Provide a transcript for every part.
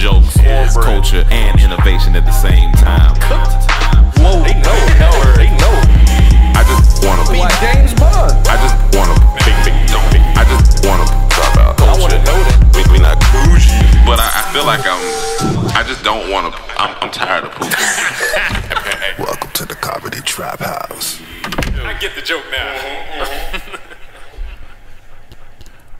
jokes, culture, and innovation at the same time. Whoa, they know. I just wanna be Like James Bond. I just wanna I just wanna talk about culture. I wanna know that. We not bougie, but I feel like I just don't wanna. I'm tired of pooping. Welcome to the Comedy Trap House. I get the joke now.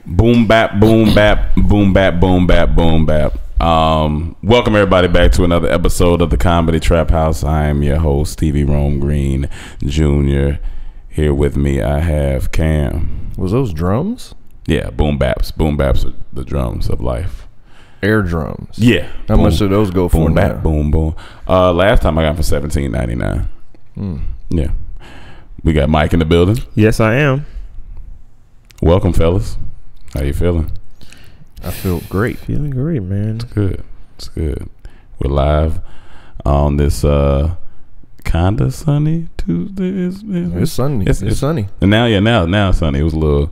Boom bap, boom bap, boom bap, boom bap, boom bap. Welcome everybody back to another episode of the Comedy Trap House. I am your host, Stevie Rome Green Jr. Here with me, I have Cam. Was those drums? Yeah, boom baps. Boom baps are the drums of life. Air drums. Yeah. How much do those go for boom now? Bap, boom boom. Last time I got for $17.99. Yeah. We got Mike in the building. Yes, I am. Welcome, fellas. How you feeling? I feel great. Feeling great, man. It's good. It's good. We're live on this kinda sunny Tuesday. It's sunny. It's sunny. And now it's sunny. It was a little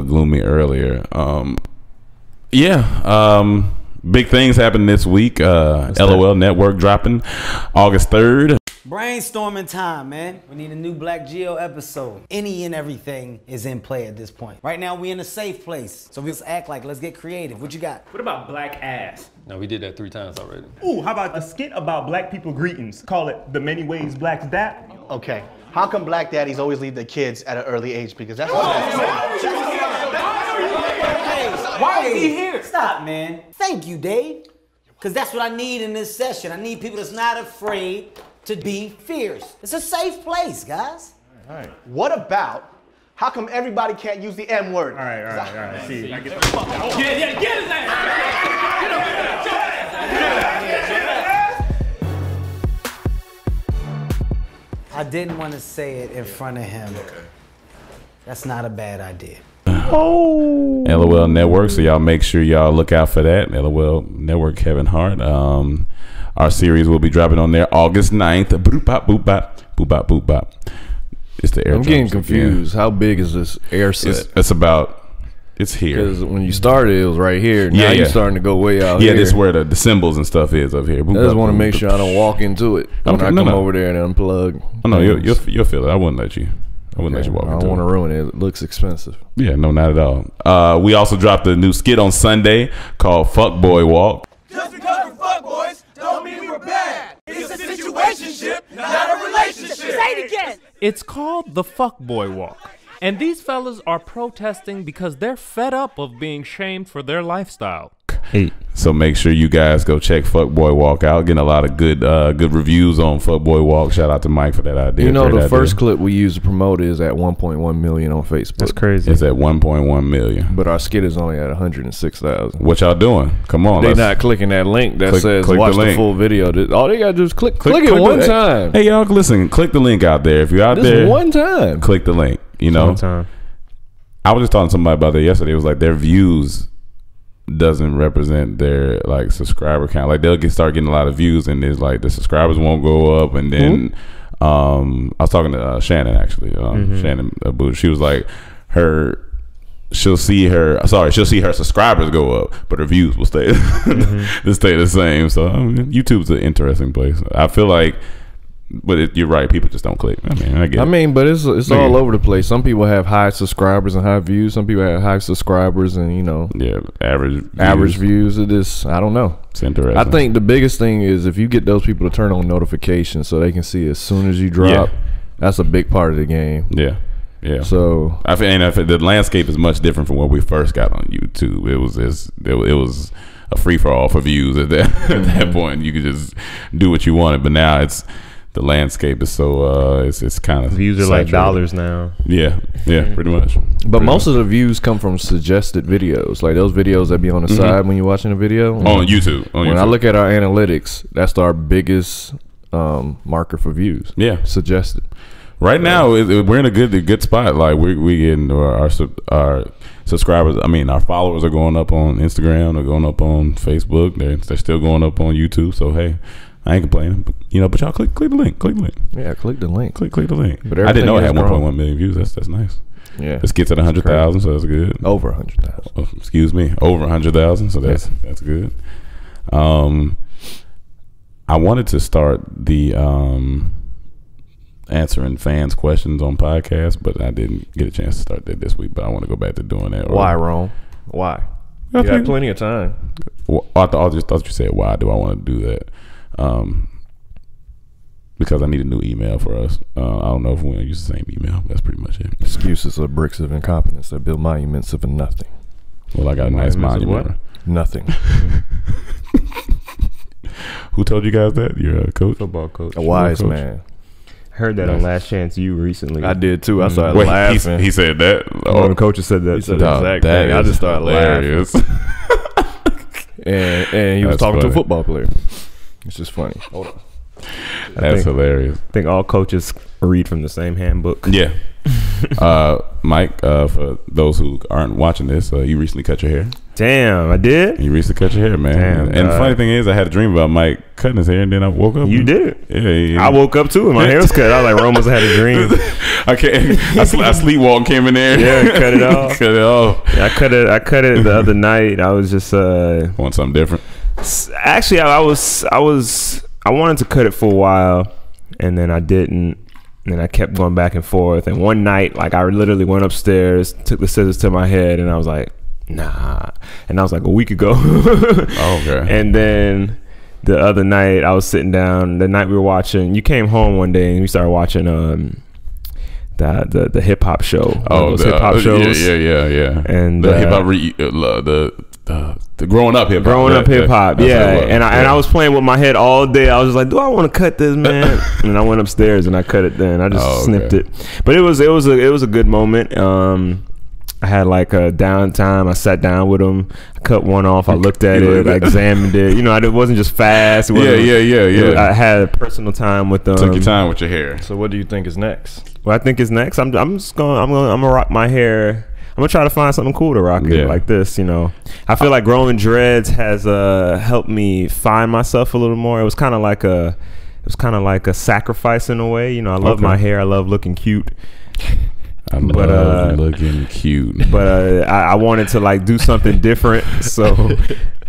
gloomy earlier. Big things happened this week. LOL Network dropping August 3rd. Brainstorming time, man. We need a new Black Geo episode. Any and everything is in play at this point. Right now, we in a safe place. So let's act like, let's get creative. What you got? What about black ass? No, we did that 3 times already. Ooh, how about a skit about black people greetings? Call it The Many Ways Blacks Dap. Okay. How come black daddies always leave their kids at an early age? Because that's Why is he here? Stop, man. Thank you, Dave. Because that's what I need in this session. I need people that's not afraid to be fierce. It's a safe place, guys. All right. What about, how come everybody can't use the M word? All right. See, I get Get his ass! I didn't want to say it in front of him. That's not a bad idea. LOL Network, so y'all make sure y'all look out for that. LOL Network, Kevin Hart. Our series will be dropping on there August 9th. Boop bop, boop bop, boop bop, boop bop. It's the air. I'm getting confused. How big is this air set? It's here. Because when you started, it was right here. Now you're starting to go way out here. Yeah, this is where the symbols and stuff is up here. Boop, I just want to make sure I don't walk into it when I come over there and unplug. Oh no, you'll feel it. I wouldn't let you. I wouldn't let you walk into it. I don't want to ruin it. It looks expensive. Yeah, no, not at all. We also dropped a new skit on Sunday called Fuckboy Walk. Just because we're fuckboys don't mean we're bad. It's a situationship, not a relationship. Say it again. It's called the Fuckboy Walk. And these fellas are protesting because they're fed up of being shamed for their lifestyle. Hey. So make sure you guys go check Fuckboy Walk out. Getting a lot of good reviews on Fuckboy Walk. Shout out to Mike for that idea. You know, the first clip we used to promote is at 1.1 million on Facebook. That's crazy. It's at 1.1 million. But our skit is only at 106,000. What y'all doing? Come on. They're not clicking that link that says watch the full video. All they gotta do is click it one time. Hey, y'all, listen. Click the link out there. If you're out there, one time. Click the link. You know, one time. I was just talking to somebody about that yesterday. It was like their views doesn't represent their like subscriber count. Like they'll start getting a lot of views, and there's like the subscribers won't go up. And then I was talking to Shannon actually. Shannon Booth. She was like she'll see her subscribers go up, but her views will stay stay the same. So YouTube's an interesting place. I feel like. But you're right. People just don't click. I mean, but it's all over the place. Some people have high subscribers and high views. Some people have high subscribers and average views. It is. I don't know. It's interesting. I think the biggest thing is if you get those people to turn on notifications so they can see as soon as you drop. Yeah. That's a big part of the game. Yeah. Yeah. So I think the landscape is much different from when we first got on YouTube. It was a free for all for views at that point. You could just do what you wanted, but now the landscape is so it's kind of views are saturated. Like dollars now. Yeah, pretty much. But most of the views come from suggested videos, like those videos that be on the side when you're watching a video on YouTube. When I look at our analytics, that's our biggest marker for views. Yeah, suggested. Right now, we're in a good spot. Like we getting our subscribers. I mean, our followers are going up on Instagram. They're going up on Facebook. They're still going up on YouTube. So hey. I ain't complaining, but y'all click the link. Yeah, click the link. Click the link. But I didn't know it had 1.1 million views. That's nice. Yeah, this gets at 100,000, so that's good. Over 100,000. Excuse me, over 100,000, so that's good. I wanted to start the answering fans' questions on podcasts, but I didn't get a chance to start that this week. But I want to go back to doing that. Why, Rome? Why? You got plenty of time. Well, I thought you said, why do I want to do that? Because I need a new email for us. I don't know if we're going to use the same email. That's pretty much it. Excuses are bricks of incompetence that build monuments of nothing. Well, I got a nice monument. Nothing. Who told you guys that? You're a coach? Football coach. A wise man. Heard that on Last Chance U recently. I did too. I started laughing. He said that? One of the coaches said that. He said the exact thing. I just started laughing. and he was talking to a football player. It's just funny. Hold on. That's hilarious. I think all coaches read from the same handbook. Yeah. Mike, for those who aren't watching this, you recently cut your hair. Damn, I did? You recently cut your hair, man. Damn, and the funny thing is, I had a dream about Mike cutting his hair, and then I woke up. You did it? Yeah. I woke up too, and my hair was cut. I was like, Rome must have had a dream. I sleepwalked, came in there. Yeah, cut it off. Cut it off. Yeah, I cut it the other night. I was just want something different. Actually, I wanted to cut it for a while, and then I didn't. And then I kept going back and forth. And one night, like, I literally went upstairs, took the scissors to my head, and I was like, nah. And I was like, a week ago. Okay. And then the other night, I was sitting down. The night we were watching, you came home one day and we started watching the hip hop show. Those hip hop shows. Yeah. And the hip hop, the growing up hip hop. Growing up hip hop, yeah. And I was playing with my head all day. I was just like, do I want to cut this, man? And I went upstairs and I cut it then. I just snipped it. But it was a good moment. I had like a downtime. I sat down with him. I cut one off. I looked at it. I examined it. You know, it wasn't just fast. Yeah. I had personal time with them. Took your time with your hair. So what do you think is next? What I think is next, I'm gonna rock my hair. I'm gonna try to find something cool to rock it like this. You know, I feel like growing dreads has helped me find myself a little more. It was kind of like a sacrifice in a way. You know, I love my hair. I love looking cute. I love looking cute. But I wanted to like do something different. So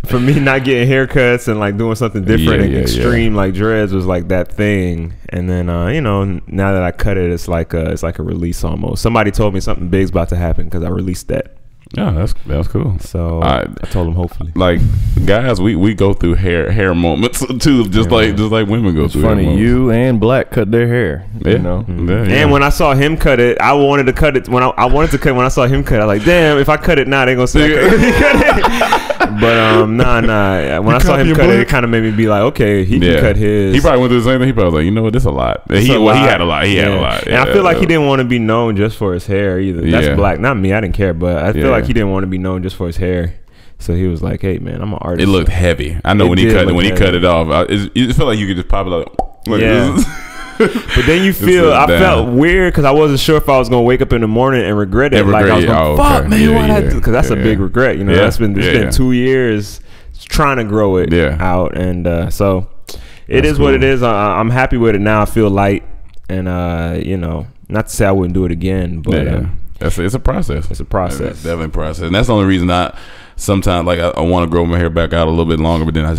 for me, not getting haircuts and like doing something different and extreme like dreads was like that thing. And then you know, now that I cut it, it's like a release almost. Somebody told me something big's about to happen because I released that. Yeah, that's cool. So I told them hopefully. Like guys, we go through hair moments too, just like women go through. Funny, you and Black cut their hair. Yeah. You know. And when I saw him cut it, I wanted to cut it when I wanted to cut. When I saw him cut it, I was like, damn, if I cut it now, they gonna say I cut it. But nah. When I saw him cut it kind of made me be like, okay, he can cut his. He probably went through the same thing. He probably was like, you know what, this a lot. He had a lot. He had a lot. And I feel like he didn't want to be known just for his hair either. That's Black, not me. I didn't care, but I feel like he didn't want to be known just for his hair. So he was like, hey man, I'm an artist. It looked heavy. I know when he cut it off, it felt like you could just pop it like But then you feel, I felt weird because I wasn't sure if I was gonna wake up in the morning and regret it. Like I was going, fuck man, why did I do? Because that's a big regret. You know, it's been 2 years trying to grow it out, and so it is what it is. I'm happy with it now. I feel light, and you know, not to say I wouldn't do it again, but it's a process. It's a process. It's definitely a process, and that's the only reason sometimes like I want to grow my hair back out a little bit longer, but then I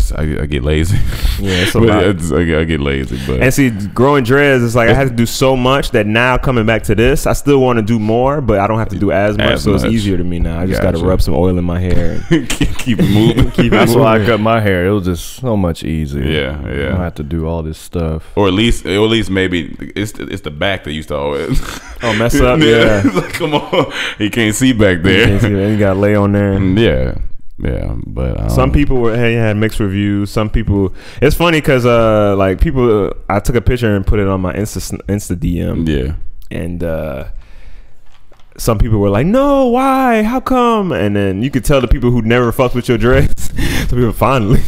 get lazy. Yeah, it's a lot. I get lazy. But and see, growing dreads, it's like I had to do so much that now coming back to this, I still want to do more, but I don't have to do as much, so it's easier to me now. I just got to rub some oil in my hair and keep it moving. That's why I cut my hair. It was just so much easier. Yeah. I don't have to do all this stuff. Or at least maybe it's the back that used to always mess up. Yeah. Like, come on, he can't see back there. You got to lay on there. Yeah, but some people had mixed reviews. Some people, it's funny because like people, I took a picture and put it on my Insta DM. Yeah, and some people were like, "No, why? How come?" And then you could tell the people who never fucked with your dreads. Some people finally.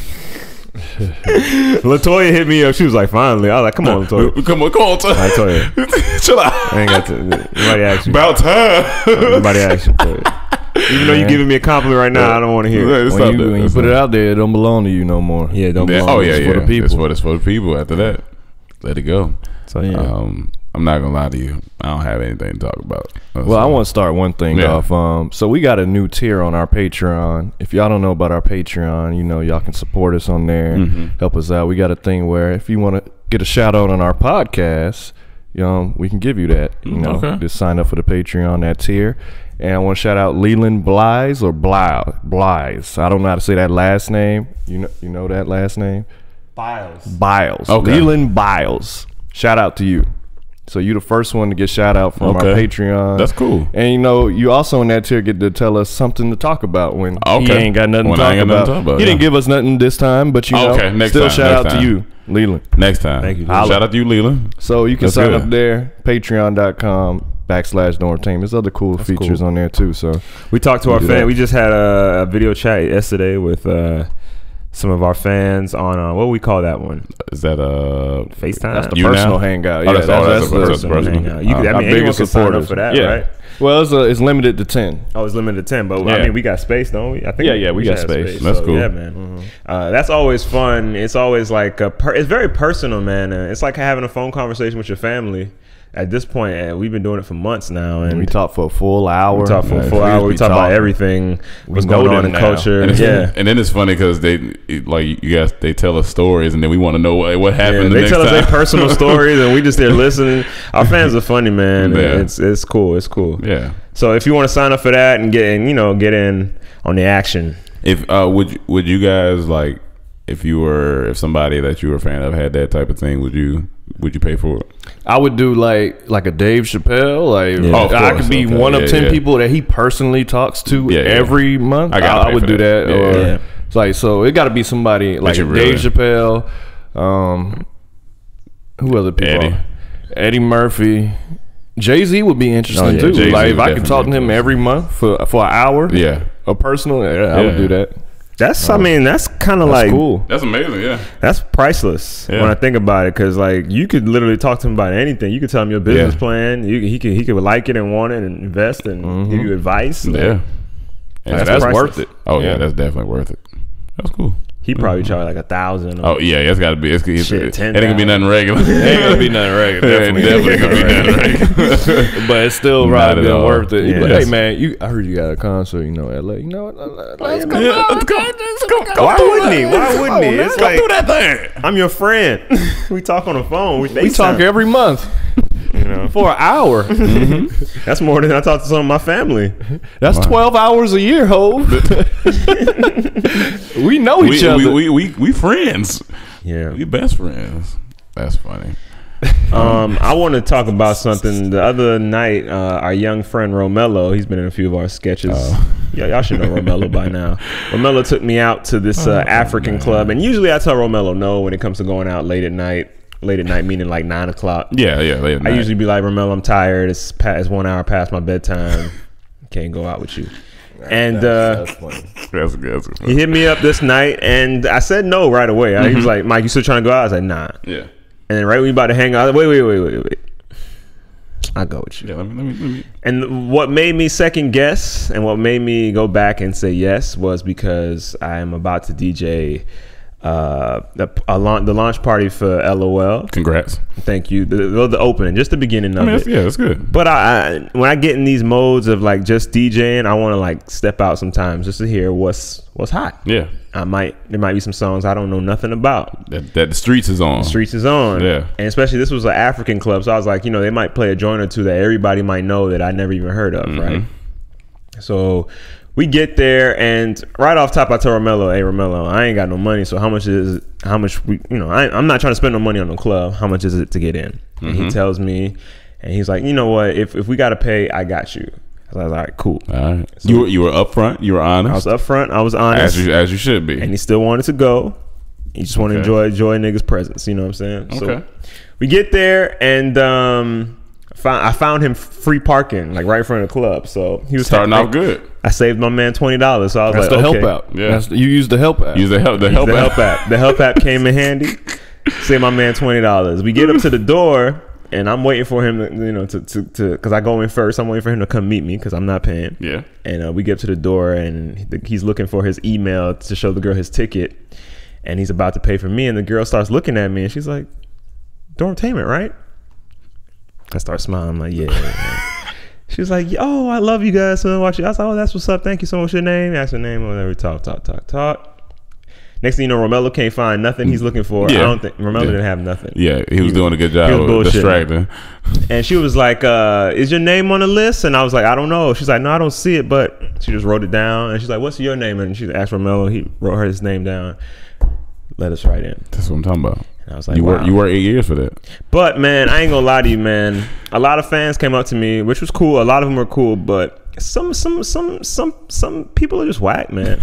Latoya hit me up. She was like, "Finally." I was like, "Come on, Latoya. Come on, Latoya. Chill out. I ain't got to. Nobody asked you. About time. Nobody asked you for it. Even though you're giving me a compliment right now, I don't want to hear it. When you put it out there, it don't belong to you no more. Yeah, it don't belong. Oh yeah, it's for the people. It's for the people. After that, let it go. So yeah. I'm not gonna lie to you. I don't have anything to talk about. Well, I want to start one thing off. So we got a new tier on our Patreon. If y'all don't know about our Patreon, you know, y'all can support us on there, help us out. We got a thing where if you want to get a shout out on our podcast, we can give you that. You know, just sign up for the Patreon, that tier. And I want to shout out Leland Blyes or Blyes. I don't know how to say that last name. You know that last name? Biles. Okay. Leland Biles. Shout out to you. So you the first one to get shout out from our Patreon. That's cool. And you also in that tier get to tell us something to talk about when he ain't got nothing to talk about. He didn't give us nothing this time, but next still time, shout out to you, Leland. Next time. Thank you. Shout out to you, Leland. So you can sign up there, patreon.com/Dormtainment. There's other cool features on there too. So we talked to our fans. We just had a video chat yesterday with some of our fans on what we call that one. Is that FaceTime? That's the personal hangout. That's the personal hangout. Anyone can sign up for that, right? Well, it's limited to 10. Oh, it's limited to 10, but I mean, we got space, don't we? I think. Yeah, we got space. That's cool. Yeah, man. That's always fun. It's always like it's very personal, man. It's like having a phone conversation with your family. At this point, we've been doing it for months now, and we talk for a full hour. We talk about everything what's going on in culture. And and then it's funny because they tell us stories, and then we want to know what happened. They tell us their personal stories, and we just there listening. Our fans are funny, man. Yeah. It's cool. It's cool. Yeah. So if you want to sign up for that and get in on the action, if would you guys like if somebody that you were a fan of had that type of thing, would you pay for it? I would do like a Dave Chappelle. I could be one of 10 people that he personally talks to every month. I would do that. So it got to be somebody like Dave Chappelle. Who other people? Eddie Murphy. Jay-Z would be interesting too. Jay-Z like if I could talk to him every month for an hour. A personal. I would do that. That's that's kind of like cool. That's amazing. Yeah, that's priceless when I think about it, because like you could literally talk to him about anything. You could tell him your business plan. He could like it and want it and invest and give you advice. That's worth it. Oh yeah, that's definitely worth it. That's cool. He probably charge like 1,000. Oh yeah, it's got to be. It ain't gonna be nothing regular. It ain't gonna be nothing regular. Definitely gonna be nothing regular. But it's still probably been worth it. Yeah. But, hey man, I heard you got a concert. LA. You know what? Let's go. Why wouldn't he? It's like, do that thing. I'm your friend. We talk on the phone. We talk every month. For an hour. That's more than I talk to some of my family. That's 12 hours a year, Hov. We know each other. We friends. Yeah, we best friends. That's funny. I want to talk about something. The other night, our young friend Romello, he's been in a few of our sketches. Y'all should know Romello by now. Romello took me out to this African club, and usually I tell Romello no when it comes to going out late at night. Late at night meaning like 9 o'clock. Yeah, late at night. I usually be like, Romello, I'm tired. It's 1 hour past my bedtime. Can't go out with you. And that's funny. That's he hit me up this night, and I said no right away. He was like, Mike, you still trying to go out? I was like, nah. Yeah. And then right when we about to hang out, I was like, wait. I'll go with you. Yeah, let me. And what made me second guess and what made me go back and say yes was because I am about to DJ the launch party for LOL. Congrats. Thank you. The opening, just the beginning of it. Yeah, that's good. But when I get in these modes of like just DJing, I want to like step out sometimes just to hear what's hot. Yeah. There might be some songs I don't know nothing about. That the streets is on. The streets is on. Yeah. And especially this was an African club, so I was like, they might play a joint or two that everybody might know that I never even heard of, right? So we get there, and right off top, I tell Romello, "Hey, Romello, I ain't got no money. So how much I'm not trying to spend no money on the club. How much is it to get in?" And he tells me, and he's like, "You know what? If we got to pay, I got you." I was like, "All right, cool." All right. So you were upfront. You were honest. I was upfront. I was honest, as you should be. And he still wanted to go. He just wanted to enjoy niggas' presence. You know what I'm saying? Okay. So we get there, and I found him free parking, like right in front of the club. So he was starting off good. I saved my man $20, so I was That's like, the okay. help out. Yeah, you used the help app. Use the help app. The help app came in handy. Saved my man $20. We get up to the door, and I'm waiting for him, to because I go in first. I'm waiting for him to come meet me because I'm not paying. Yeah. And we get up to the door, and he's looking for his email to show the girl his ticket, and he's about to pay for me, and the girl starts looking at me, and she's like, "Dormtainment, right?" I start smiling. I'm like, yeah. She was like, oh, I love you guys. So watch you. I was like, oh, that's what's up. Thank you so much. What's your name? Ask her name. Whatever. Talk. Next thing you know, Romello can't find nothing he's looking for. Yeah. I don't think Romello didn't have nothing. Yeah, he was doing a good job of distracting. And she was like, is your name on the list? And I was like, I don't know. She's like, no, I don't see it, but she just wrote it down. And she's like, what's your name? And she asked Romello. He wrote her his name down. Let us right in. That's what I'm talking about. And I was like, you wow. worked 8 years for that. But man, I ain't gonna lie to you, man. A lot of fans came up to me, which was cool. A lot of them were cool, but some people are just whack, man.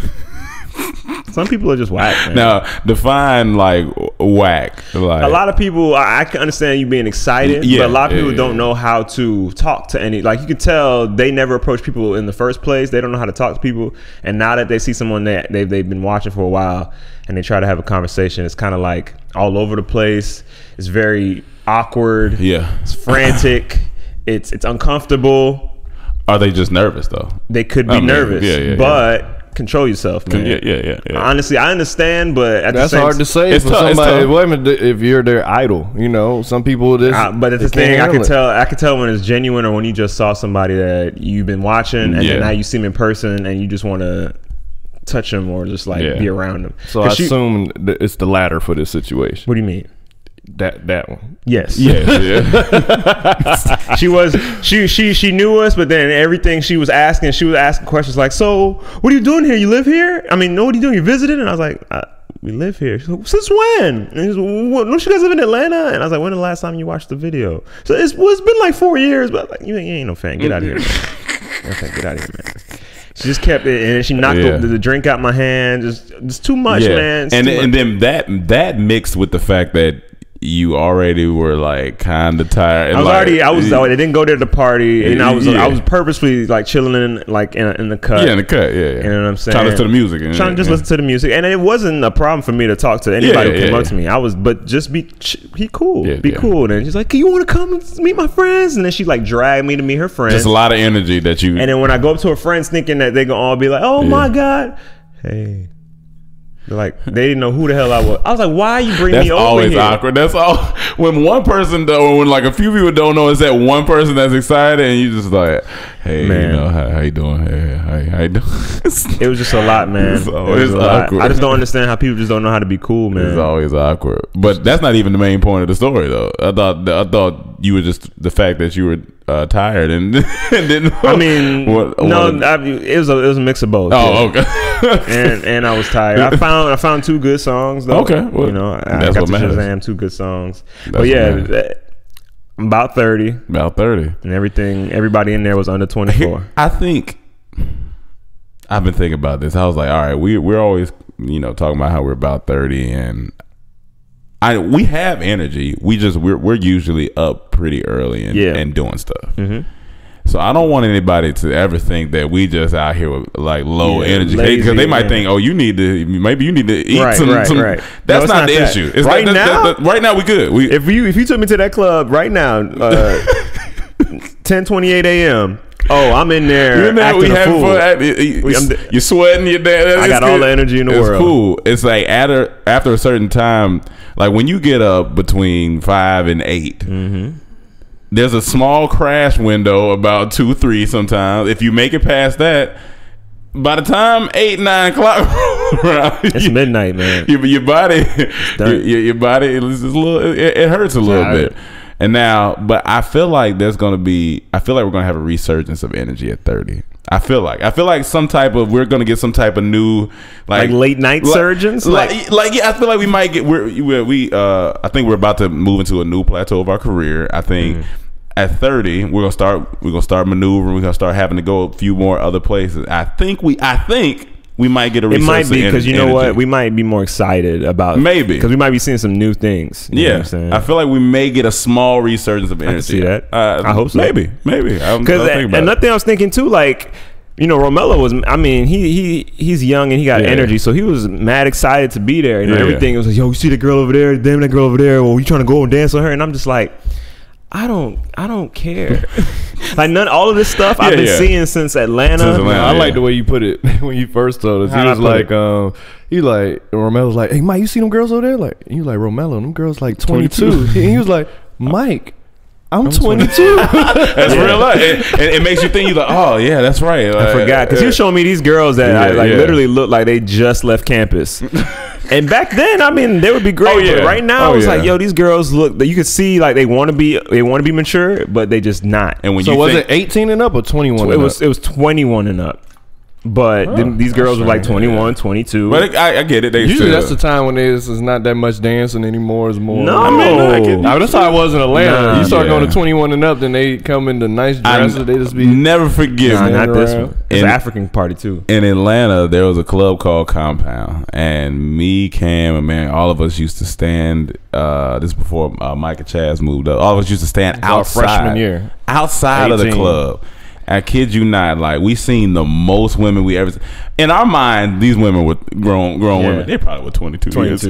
Some people are just whack, man. Now, define like whack. Like, a lot of people, I can understand you being excited, but a lot of people don't know how to talk to any. Like, you can tell they never approach people in the first place. They don't know how to talk to people, and now that they see someone that they've been watching for a while, and they try to have a conversation, it's kind of like all over the place. It's very awkward. Yeah, it's frantic. It's uncomfortable. Are they just nervous though? They could be nervous, but. Control yourself, man. Yeah. Honestly, I understand, but at that's the same hard to say it's for tough, somebody. Wait a minute, if you're their idol, you know, some people just. But it's the thing, I can tell when it's genuine or when you just saw somebody that you've been watching and then now you see them in person and you just want to touch them or just like be around them. So I assume it's the latter for this situation. What do you mean? That one. Yes. Yeah. She knew us, but then everything she was asking questions like, so what are you doing here? You live here? I mean, no, what are you doing? You visited? And I was like, we live here. She's like, since when? And he's like, don't you guys live in Atlanta? And I was like, when the last time you watched the video? So it's been like 4 years, but like you ain't no fan. Get out of here, man. Get out of here, man. She just kept it, and she knocked the drink out my hand. Just too much, man. And then that mixed with the fact that you already were like kind of tired. I didn't go there to party, and I was purposely like chilling in the cut. Yeah, in the cut. Yeah. You know what I'm saying? Trying to listen to the music. Trying to just listen to the music, and it wasn't a problem for me to talk to anybody who came up to me. But just be cool, cool. And she's like, you want to come meet my friends? And then she like dragged me to meet her friends. Just a lot of energy that you. And then when I go up to her friends, thinking that they gonna all be like, oh my god, hey. Like they didn't know who the hell I was. I was like, "Why you bring me over here?" That's always awkward. That's all. When one person, or when like a few people don't know, it's that one person that's excited, and you just like, "Hey, man, you know, how you doing? Hey, how you doing?" It was just a lot, man. It's always awkward. I just don't understand how people just don't know how to be cool, man. It's always awkward. But that's not even the main point of the story, though. I thought you were just the fact that you were tired and didn't. I mean, it was a mix of both. Oh, okay. and I was tired. I found 2 good songs though. Okay, well, you know, I got to Shazam 2 good songs. But yeah, I'm about 30. About 30, and everybody in there was under 24. I think I've been thinking about this. I was like, all right, we're always talking about how we're about 30 and. We have energy. We're usually up pretty early and doing stuff. Mm-hmm. So I don't want anybody to ever think that we just out here with like low energy, because they might think, oh, maybe you need to eat some. Right. That's not the issue. It's right now. Right now we good. If you took me to that club right now, 10:28 a.m. Oh, I'm in there. We having fun. You're sweating. You're there. I got all the energy in the world. It's cool. It's like after a certain time, like when you get up between 5 and 8, there's a small crash window about 2, 3 sometimes. If you make it past that, by the time 8, 9 o'clock, it's midnight, man. Your body, your body, it hurts a little bit. And now, but I feel like we're going to have a resurgence of energy at 30. I feel like we're going to get some type of new, like late night surgeons. Yeah, I feel like we might get, I think we're about to move into a new plateau of our career. I think at 30, we're going to start maneuvering. We're going to start having to go a few more other places. I think we might get a resurgence. It might be because you know what, we might be more excited about maybe because we might be seeing some new things. You know what I'm saying? I feel like we may get a small resurgence of energy. I can see that. I hope so. Maybe. Because another thing I was thinking too, like Romello was. I mean, he's young and he got energy, so he was mad excited to be there. Everything was like, yo, you see the girl over there? Damn, that girl over there. Well, you trying to go and dance with her? And I'm just like, I don't care. Like all of this stuff I've been seeing since Atlanta. I like the way you put it when you first told us. He was like, Romello's like, hey Mike, you see them girls over there? Like, you like Romello? Them girls like 22. And he was like, Mike, I'm 22. That's real life. And it makes you think, you're like, oh yeah, that's right. Like, I forgot because you showed me these girls that literally look like they just left campus. And back then, I mean, they would be great. But right now, it's like, yo, these girls look. You could see like they want to be mature, but they just not. And when so was it 18 and up or 21? It was 21 and up. But these girls were like 21, 22. But I get it. Usually that's the time when there's not that much dancing anymore. It's more. No, I mean, that's how it was in Atlanta. You start going to 21 and up, then they come in the nice dresses. They just be never forget. Not this one. It's an African party too. In Atlanta, there was a club called Compound, and me, Cam, and man, all of us used to stand. This before Mike and Chaz moved up. All of us used to stand outside, freshman year, outside 18. Of the club. I kid you not, like we seen the most women we ever. In our mind, these women were grown women. They probably were 22 years.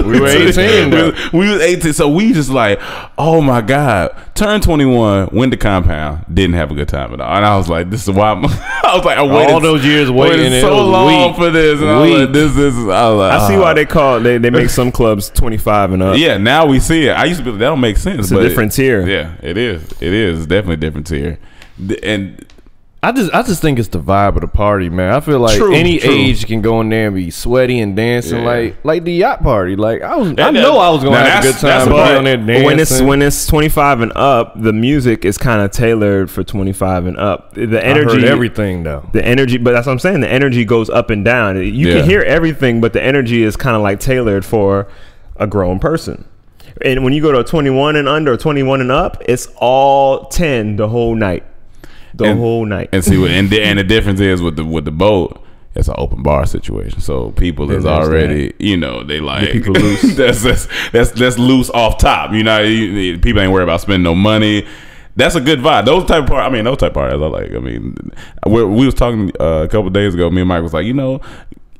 We were 18. We was 18, so we just like, oh my god, turned 21, went to Compound, didn't have a good time at all, and I was like, this is why I was like, I waited all those years waiting so long for this, and I was like, this is. I was like, I see why they make some clubs 25 and up. Yeah, now we see it. I used to be that don't make sense. It's a different tier. Yeah, it is. It is definitely a different tier. And I just think it's the vibe of the party, man. I feel like any age can go in there and be sweaty and dancing like the yacht party. Like I know I was gonna have a good time, but on there dancing. When it's 25 and up, the music is kind of tailored for 25 and up. The energy, I heard everything though. The energy, but that's what I'm saying. The energy goes up and down. You can hear everything, but the energy is kind of like tailored for a grown person. And when you go to a 21 and under or 21 and up, it's all 10 the whole night. Whole night. And see what and the difference is with the boat, it's an open bar situation. So people is already, they like people loose. that's loose off top. People ain't worried about spending no money. That's a good vibe. Those type of parties I like. I mean, we was talking a couple of days ago. Me and Mike was like,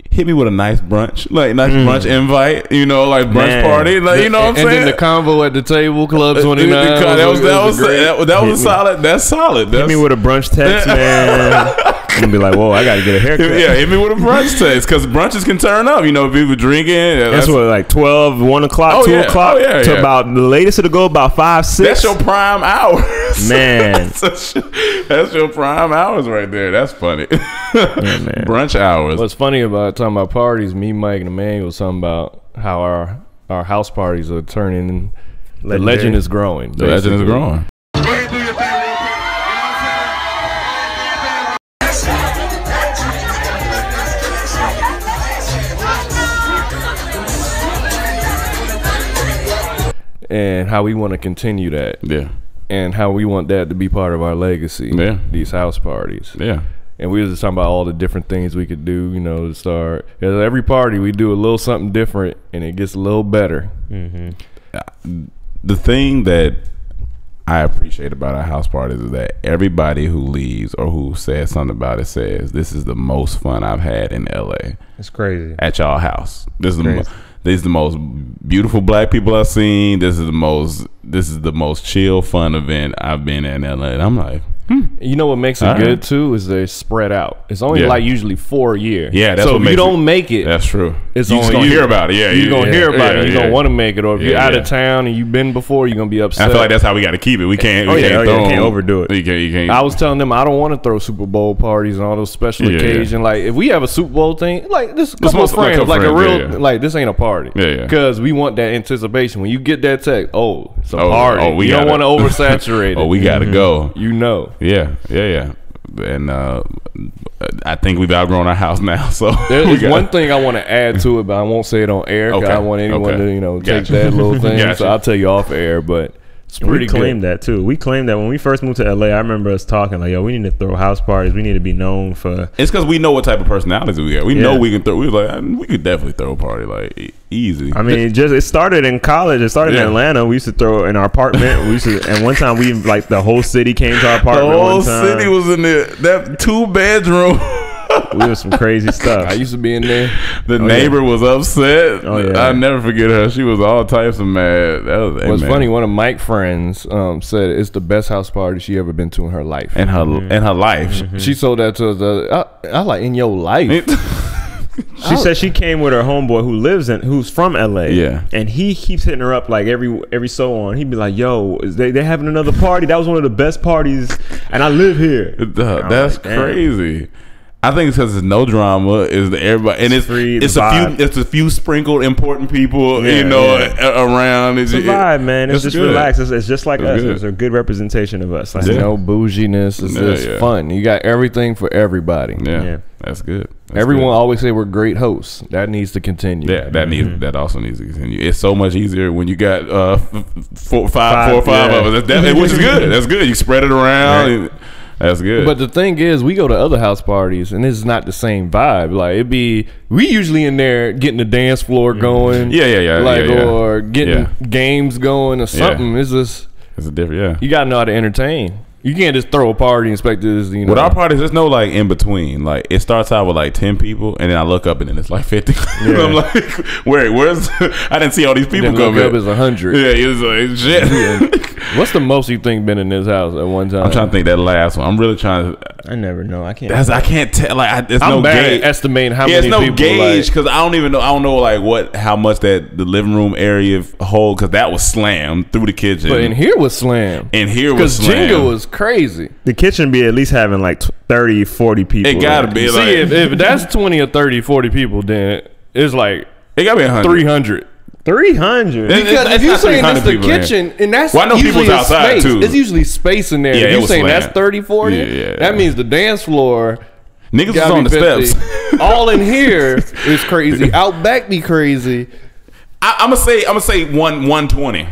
hit me with a nice brunch, brunch invite, like brunch party, what I'm saying? And then the convo at the table, Club 29. That was solid. That's solid. Hit me with a brunch text, man. I'm gonna be like, whoa, I gotta get a haircut. Yeah, hit me with a brunch text because brunches can turn up. People drinking. That's what, like 12, 1 o'clock, 2 o'clock to about the latest it'll go about 5, 6. That's your prime hours, man. That's your prime hours right there. That's funny. Yeah, man. Brunch hours. What's funny about talking about parties? Me, Mike, and Emmanuel was talking about how our house parties are turning. The legend is growing. The legend is growing. And how we want to continue that. Yeah. And how we want that to be part of our legacy. Yeah. These house parties. Yeah. And we were just talking about all the different things we could do, to start. At every party, we do a little something different, and it gets a little better. Mm-hmm. The thing that I appreciate about our house parties is that everybody who leaves or who says something about it says, this is the most fun I've had in L.A. It's crazy. At y'all house. This is the most beautiful black people I've seen. This is the most chill, fun event I've been in LA. And I'm like, You know what makes it good too is they spread out. It's only like usually 4 a year. Yeah, that's so what if makes you don't make it. That's true. It's you just gonna hear about it. Yeah, you're gonna hear about it. You're gonna want to make it, or if you're out of town and you've been before, you're gonna be upset. I feel like that's how we got to keep it. We can't. You can't overdo it. You can't. I was telling them I don't want to throw Super Bowl parties and all those special occasions. Like if we have a Super Bowl thing, like this couple of friends, like a real, like this ain't a party. Yeah. Because we want that anticipation. When you get that text, it's a party. You don't want to oversaturate it. We gotta go. Yeah. And I think we've outgrown our house now. So there's one thing I want to add to it, but I won't say it on air. Okay. I don't want anyone to take that little thing. So I'll tell you off air. But it's pretty we claimed that too. We claimed that when we first moved to LA. I remember us talking like, "Yo, we need to throw house parties. We need to be known for." It's because we know what type of personalities we got. We know we can throw. We was like, we could definitely throw a party like easy. I mean, it started in college. It started in Atlanta. We used to throw in our apartment. And one time we the whole city came to our apartment. The whole city was in there. That 2-bedroom. We was some crazy stuff. I used to be in there. The neighbor was upset. Oh yeah, I'll never forget her. She was all types of mad. What's funny? One of Mike's friends said it's the best house party she ever been to in her life. In her life, she sold that to us. I like in your life. She said she came with her homeboy who's from LA. Yeah. And he keeps hitting her up like every so on. He'd be like, yo, they having another party? That was one of the best parties and I live here. That's like, crazy. I think it's because there's no drama. Is everybody and it's a few sprinkled important people, around. It's a vibe, man. It's just good. Relaxed. It's just like us. It's a good representation of us. Like, no bouginess. It's just fun. You got everything for everybody. Yeah. That's good. Everyone always say we're great hosts. That needs to continue. Yeah, that also needs to continue. It's so much easier when you got four or five of us, which is good. That's good. You spread it around. Right. That's good. But the thing is, we go to other house parties, and it's not the same vibe. Like we usually in there getting the dance floor going. Or getting games going or something. It's just it's a different. You gotta know how to entertain. You can't just throw a party and expect this. With our parties, there's no like in between. Like it starts out with like 10 people, and then I look up and then it's like 50. I'm like, where's? I didn't see all these people come. Look up is 100. Yeah, it was like shit. What's the most you think been in this house at one time? I'm trying to think that last one. I'm really trying to. I never know. I can't. I can't tell. Like, there's I'm no bad gauge. at estimating how many people. There's no gauge because I don't even know. I don't know like how much that the living room area hold because that was slammed through the kitchen. But in here was slammed. Because Jenga was crazy. The kitchen be at least having like 30, 40 people. It gotta be. See, if that's 20 or 30, 40 people, then it's like it gotta be 100. 300. 300. Because if you're saying it's the kitchen, and that's usually a space. Too. It's usually space in there. If you're saying that's 30, 40, that means the dance floor. Niggas was on the 50. Steps. All in here is crazy. Out back be crazy. I'm gonna say 120. I'm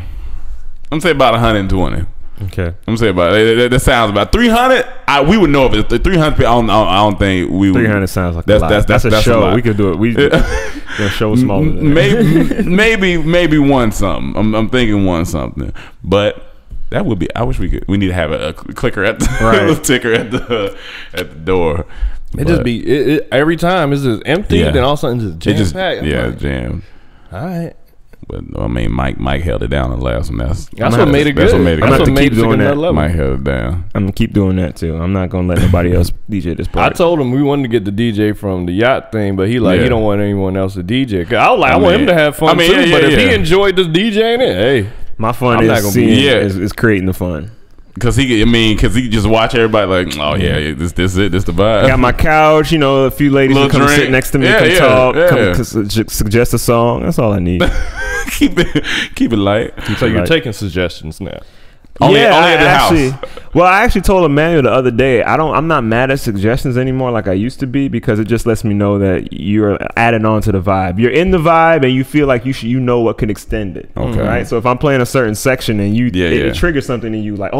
gonna say about 120. Okay, I'm gonna say about that sounds about 300. We would know if it's 300. I don't think we would. 300 sounds like that's a show. We could do it. We a show smaller than that. maybe one something. I'm thinking one something, but that would be. I wish we need to have a clicker at the ticker at the door. It just be every time it's just empty. Then all of a sudden it's just jam packed. Yeah, jam. All right. But I mean, Mike held it down the last one. That's what made it good. That's what made it good. I'm gonna keep doing that. Mike held it down. I'm gonna keep doing that too. I'm not gonna let nobody else DJ this party. I told him we wanted to get the DJ from the yacht thing, but he don't want anyone else to DJ. I was like, I want him to have fun too. But if he enjoyed this DJing it, hey, my fun is creating the fun. Cause he just watch everybody like, oh yeah, this it, this the vibe. I got my couch, a few ladies who come sit next to me, talk, suggest a song. That's all I need. keep it light. So you're taking suggestions now. Only at the house. Well, I actually told Emmanuel the other day, I'm not mad at suggestions anymore like I used to be because it just lets me know that you're adding on to the vibe. You're in the vibe and you feel like you know what can extend it. Okay. Right? So if I'm playing a certain section and it triggers something in you like,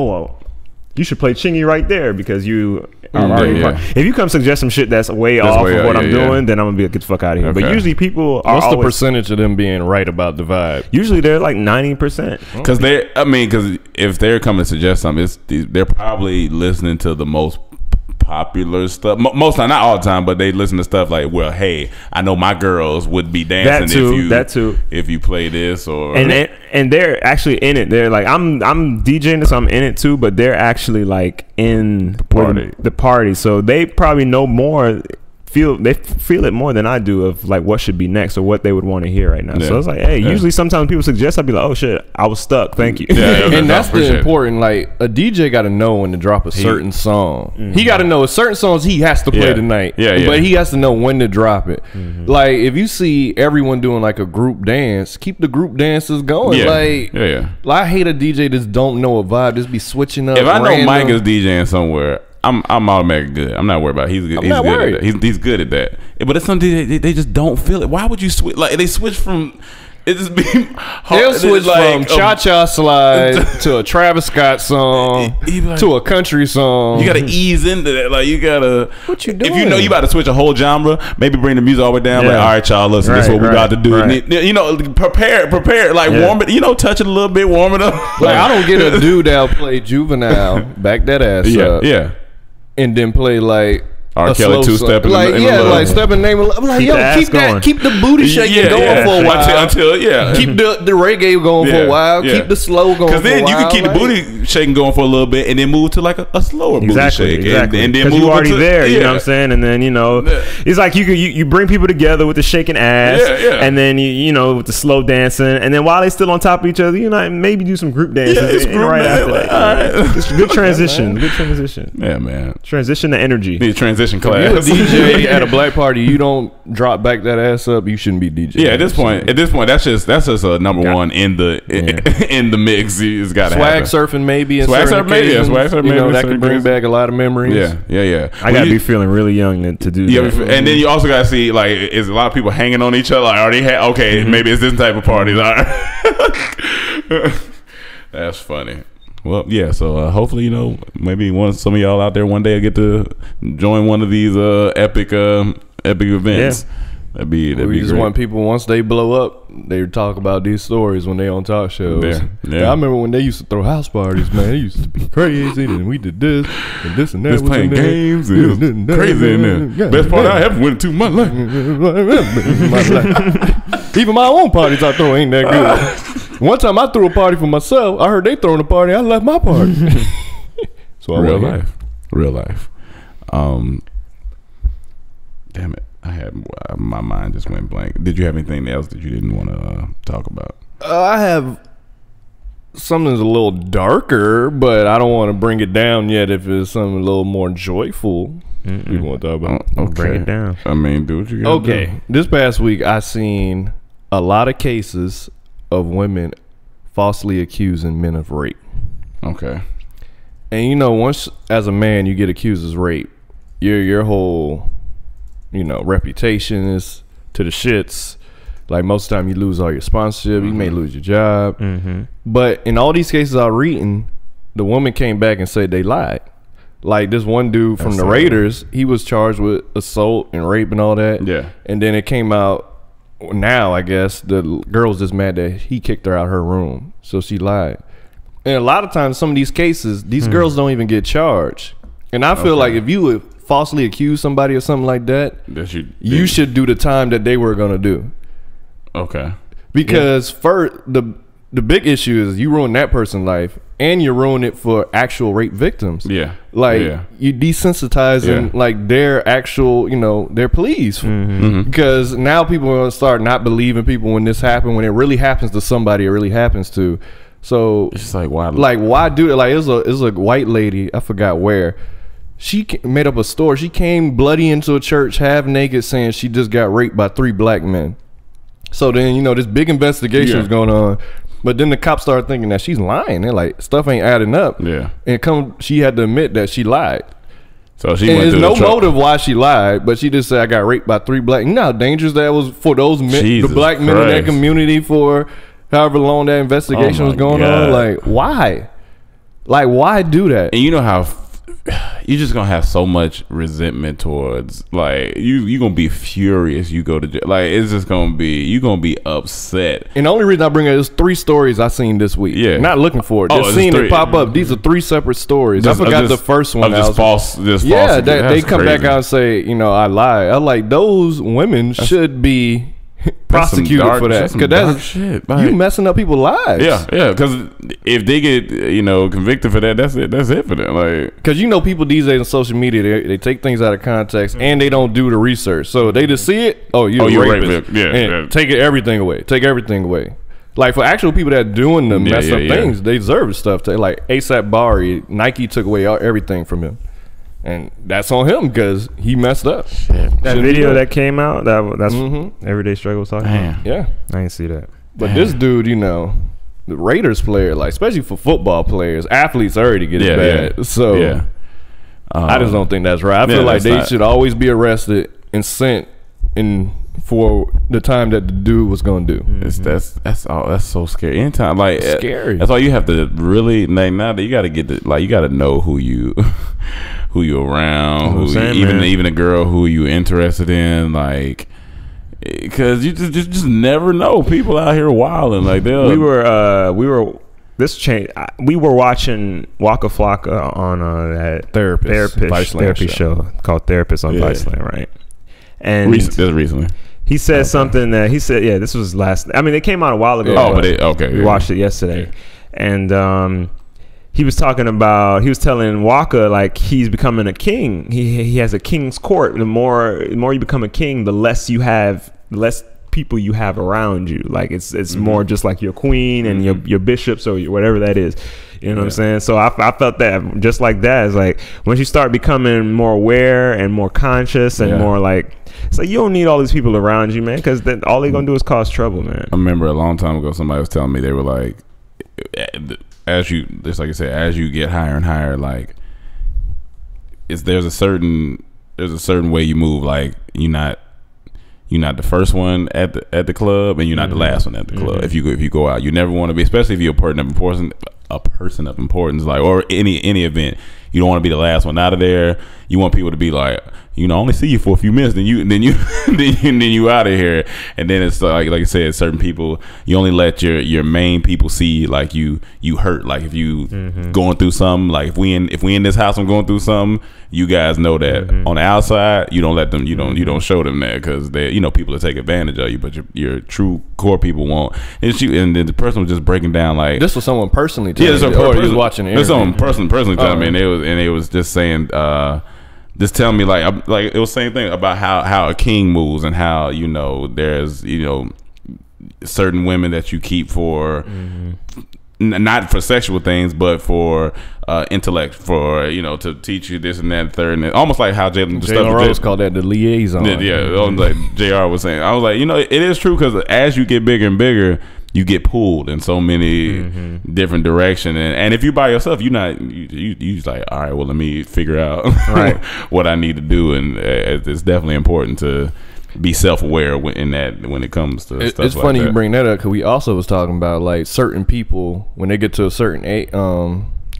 you should play Chingy right there because you are already If you come suggest some shit that's way off of what I'm doing, then I'm gonna be like, get the fuck out of here. Okay. But usually people are What's the percentage of them being right about the vibe? Usually they're like 90%. Because because if they're coming to suggest something, they're probably listening to the most popular stuff. Most time, not all the time, but they listen to stuff like, well, hey, I know my girls would be dancing if you play this or and they're actually in it. They're like, I'm DJing this, so I'm in it too, but they're actually like in the party. So they probably know more. They feel it more than I do of like what should be next or what they would want to hear right now. So it's like, hey, usually sometimes people suggest, I'd be like, oh shit, I was stuck, thank you. And that's the important, like a DJ got to know when to drop a certain song. He got to know certain songs he has to play tonight, but he has to know when to drop it. Like if you see everyone doing like a group dance, keep the group dances going. Like I hate a DJ that don't know a vibe, just be switching up. If I know Mike is DJing somewhere, I'm automatically good. I'm not worried about it. He's good. He's good at that. But it's something they just don't feel it. Why would you switch? Like they switch from it just be they'll switch from cha-cha slide to a Travis Scott song to a country song. You gotta ease into that. Like you gotta what you doing? If you know you about to switch a whole genre, maybe bring the music all the way down. Like, all right, y'all, listen, this is what we about to do. Prepare, like warm it, touch it a little bit, warm it up. Like I don't get a dude that'll play Juvenile, back that ass up. Yeah. And then play like R. Kelly two-stepping. Like, like stepping name. I'm like, keep the booty shaking going for a while. Until keep the reggae going for a while. Keep the slow going for a while. Because then you can keep the booty shaking going for a little bit, and then move to like a slower booty shake. Exactly. And then move you already there. You know what I'm saying? And then it's like you bring people together with the shaking ass, and then you know with the slow dancing, and then while they still on top of each other, maybe do some group dances right after that. All right. It's a good transition. Good transition. Yeah, man. Transition to energy. Need a transition class. If you're a DJ at a black party, you don't drop back that ass up. You shouldn't be DJ. Yeah, at this point, that's just a number one in the in the mix. It's got to happen. Swag surfing maybe. Swag surfing maybe. That can bring back a lot of memories. Yeah. I gotta be feling really young to do that. And then you also gotta see like is a lot of people hanging on each other. Like, are they maybe it's this type of parties. That's funny. Well, yeah. So hopefully, maybe some of y'all out there one day will get to join one of these epic events. That'd be we just great. want people, once they blow up, they talk about these stories when they on talk shows. Yeah. I remember when they used to throw house parties, man. It used to be crazy, and we did this and this and that. Just playing games. It was crazy in there. Best part I ever went to my life. Even my own parties I throw ain't that good. One time I threw a party for myself. I heard they throwing a party. I left my party. So real life. Damn it. I had my mind just went blank. Did you have anything else that you didn't want to talk about? I have something that's a little darker, but I don't want to bring it down yet. If it's something a little more joyful, you want to talk about? Okay. Bring it down. I mean, do what you got. Okay. This past week, I seen a lot of cases of women falsely accusing men of rape. Okay. And once as a man you get accused of rape, your whole reputation is to the shits. Like most of the time you lose all your sponsorship, you may lose your job. But in all these cases I was reading, the woman came back and said they lied. Like this one dude from the Raiders, he was charged with assault and rape and all that. Yeah. And then it came out now, I guess the girl was just mad that he kicked her out of her room, so she lied. And a lot of times some of these cases, these girls don't even get charged. And I feel like if you would falsely accuse somebody or something like that, you should do the time that they were gonna do. Okay. Because first, the big issue is you ruin that person's life, and you ruin it for actual rape victims. Yeah. Like you desensitizing like their actual, their pleas. Because now people are gonna start not believing people when this happened. When it really happens to somebody, it really happens to. So it's just like why do it? Like it was a white lady, I forgot where. She made up a story. She came bloody into a church, half naked, saying she just got raped by 3 black men. So then, this big investigation was going on. But then the cops started thinking that she's lying. They're like, stuff ain't adding up. Yeah. And she had to admit that she lied. So she went there's no motive why she lied, but she just said, I got raped by 3 black. You know how dangerous that was for those men, the black men in that community for however long that investigation was going on? Like, why? Like, why do that? And you know how you just gonna have so much resentment towards, like, you gonna be furious. You go to jail. Like, it's just gonna be, you gonna be upset. And the only reason I bring it is 3 stories I seen this week. Yeah, not looking for it, just seeing it pop up. These are 3 separate stories. I forgot the first one. Just false. Yeah, they come back out and say, I lied. I like those women should be prosecuted for that, because that's shit. Like, you messing up people's lives. Yeah, because if they get convicted for that, that's it for them. Like, because people these days on social media, they take things out of context and they don't do the research, so they just see it. You're a rapist. And take everything away. Take everything away. Like for actual people that are doing the messed up things, they deserve stuff. Like ASAP Bari, Nike took away everything from him. And that's on him because he messed up. Shit. That video that came out, that's Everyday Struggle was talking about. Yeah. I didn't see that. But this dude, the Raiders player, like especially for football players, athletes already get it bad. So I just don't think that's right. I feel like they should always be arrested and sent in for the time that the dude was gonna do. That's so scary. Anytime, like, scary. That's all you have to really. Now that you got to get you got to know who you around, even a girl who you interested in, like, because you just never know. People out here wilding, like we were this change. We were watching Waka Flocka on that therapy show called Therapist on Viceland, right? And recently. He said something that he said, yeah, this was last. I mean, it came out a while ago. We watched it yesterday, and he was talking about. He was telling Waka like he's becoming a king. He has a king's court. The more you become a king, the less you have, the less people you have around you. Like it's more just like your queen and your bishops or whatever that is. You know what I'm saying? So I felt that just like that. It's like once you start becoming more aware and more conscious and more like, it's like you don't need all these people around you, man, because then all they're gonna do is cause trouble, man. I remember a long time ago somebody was telling me, they were like, just like you said, as you get higher and higher, like there's a certain way you move. Like you're not the first one at the club, and you're not the last one at the club. If you go out, you never want to be, especially if you're a person of importance, like, or any event. You don't want to be the last one out of there. You want people to be like, I only see you for a few minutes, then you out of here. And then it's like I said, certain people, you only let your main people see like you hurt. Like if you going through something, like if we in this house, I'm going through something, you guys know that. On the outside, you don't let them, you don't show them that, because they, people will take advantage of you, but your true core people won't. And then the person was just breaking down, like, this was someone personally telling me, or he was watching it. This someone personally telling me, and it was just saying, just tell me, like it was the same thing about how a king moves, and how there's certain women that you keep for not for sexual things, but for intellect, for to teach you this and that and third, and almost like how Jalen Rose called that the liaison. Like JR was saying, I was like, it is true, because as you get bigger and bigger, you get pulled in so many different directions, and if you're by yourself, you just like, all right, well, let me figure out what I need to do, and it's definitely important to be self-aware in that when it comes to stuff. It's funny you bring that up, because we also was talking about like certain people, when they get to a certain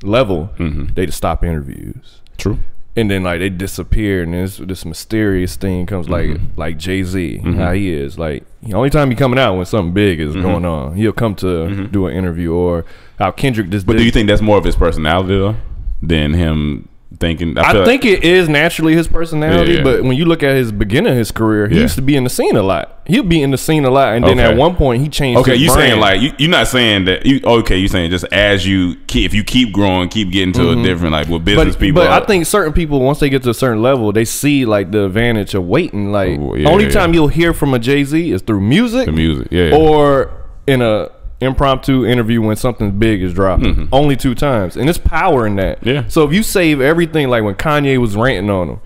level, they just stop interviews. True. And then like they disappear, and this mysterious thing comes, like Jay-Z, how he is. Like the only time he coming out when something big is going on, he'll come to do an interview. Or how Kendrick just. But do you think that's more of his personality though than him thinking? I think it is naturally his personality, but when you look at his beginning of his career, he used to be in the scene a lot. He'll be in the scene a lot, and then at one point he changed. Okay, you brand. saying like you're not saying that. You saying just as if you keep growing, keep getting to a different, like with business people. But I think certain people, once they get to a certain level, they see like the advantage of waiting. Like only time you'll hear from a Jay-Z is through music, or in a impromptu interview when something big is dropping. Only 2 times, and it's power in that. So if you save everything, like when Kanye was ranting on him,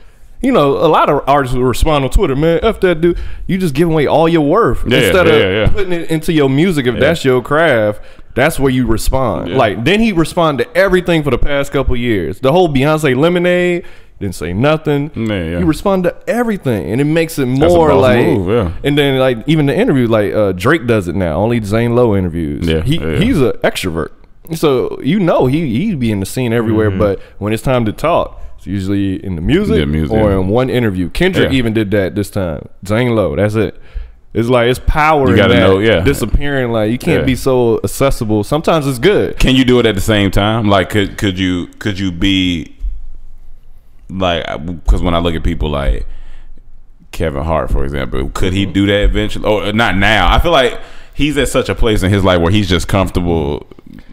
a lot of artists will respond on Twitter, man, F that dude. You just giving away all your worth instead of putting it into your music. If that's your craft, that's where you respond. Like then he responded to everything for the past couple years. The whole Beyonce Lemonade, didn't say nothing. You respond to everything, and it makes it more like move, and then like even the interview, like Drake does it now, only Zane Lowe interviews. He's an extrovert, so he be in the scene everywhere, but when it's time to talk, it's usually in the music or in one interview. Kendrick even did that this time. Zane Lowe, that's it. It's like it's power. You gotta know, disappearing. Like you can't be so accessible. Sometimes it's good. Can you do it at the same time? Like could you be like, because when I look at people like Kevin Hart, for example, could he do that eventually? Or not now? I feel like he's at such a place in his life where he's just comfortable,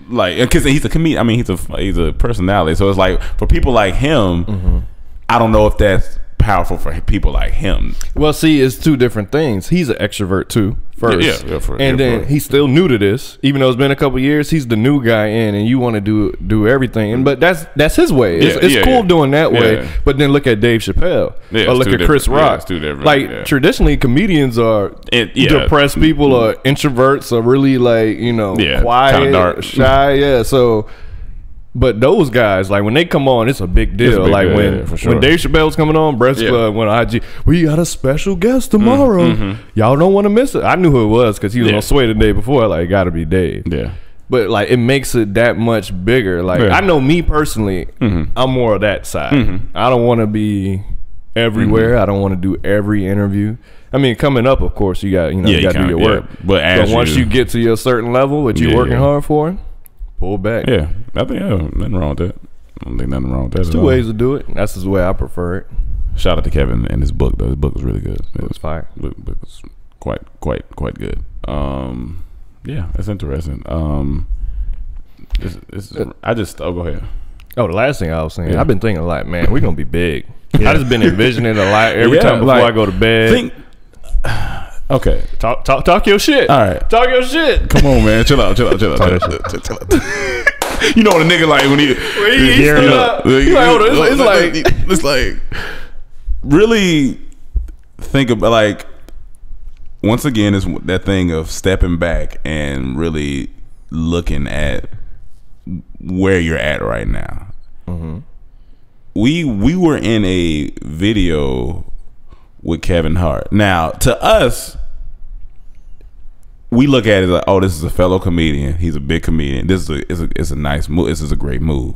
like, because he's a comedian. I mean, he's a personality. So it's like for people like him, I don't know if that's powerful for people like him. Well, see, it's 2 different things. He's an extrovert too, first, and then he's still new to this. Even though it's been a couple years, he's the new guy in, and you want to do everything. But that's his way. It's cool doing that way. But then look at Dave Chappelle, or look at Chris Rock. It's 2 different. Like traditionally, comedians are depressed people, or introverts, are really like quiet, kind of dark, shy. So. But those guys, like when they come on, it's a big deal. When Dave Chappelle's coming on, Breakfast Club, when IG, we got a special guest tomorrow. Y'all don't want to miss it. I knew who it was because he was on Sway the day before. Like, it got to be Dave. But like, it makes it that much bigger. Like, I know me personally, I'm more of that side. I don't want to be everywhere. I don't want to do every interview. I mean, coming up, of course, you got you got to do your work. But once you get to your certain level that you're working hard for, pull back. Yeah, I think nothing wrong with that. I don't think nothing wrong with that. There's two ways to do it. That's the way I prefer it. Shout out to Kevin and his book though. His book was really good. It was fire. Book was quite good. Yeah, that's interesting. I just go ahead. Oh, the last thing I was saying, I've been thinking a lot, man. We're gonna be big. I just been envisioning a lot every time before I go to bed. Okay, talk your shit. All right, talk your shit. Come on, man, chill out. You know what a nigga like when he it's like really think about like once again it's that thing of stepping back and really looking at where you're at right now. Mm-hmm. We were in a video with Kevin Hart. Now, to us, we look at it like, oh, this is a fellow comedian. He's a big comedian. This is a nice move. This is a great move.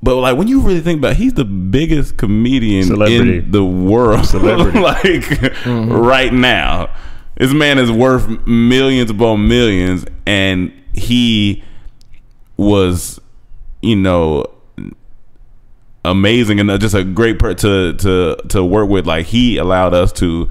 But like when you really think about it, he's the biggest comedian in the world. Like right now. This man is worth millions upon millions, and he was, amazing and just a great to work with. Like he allowed us to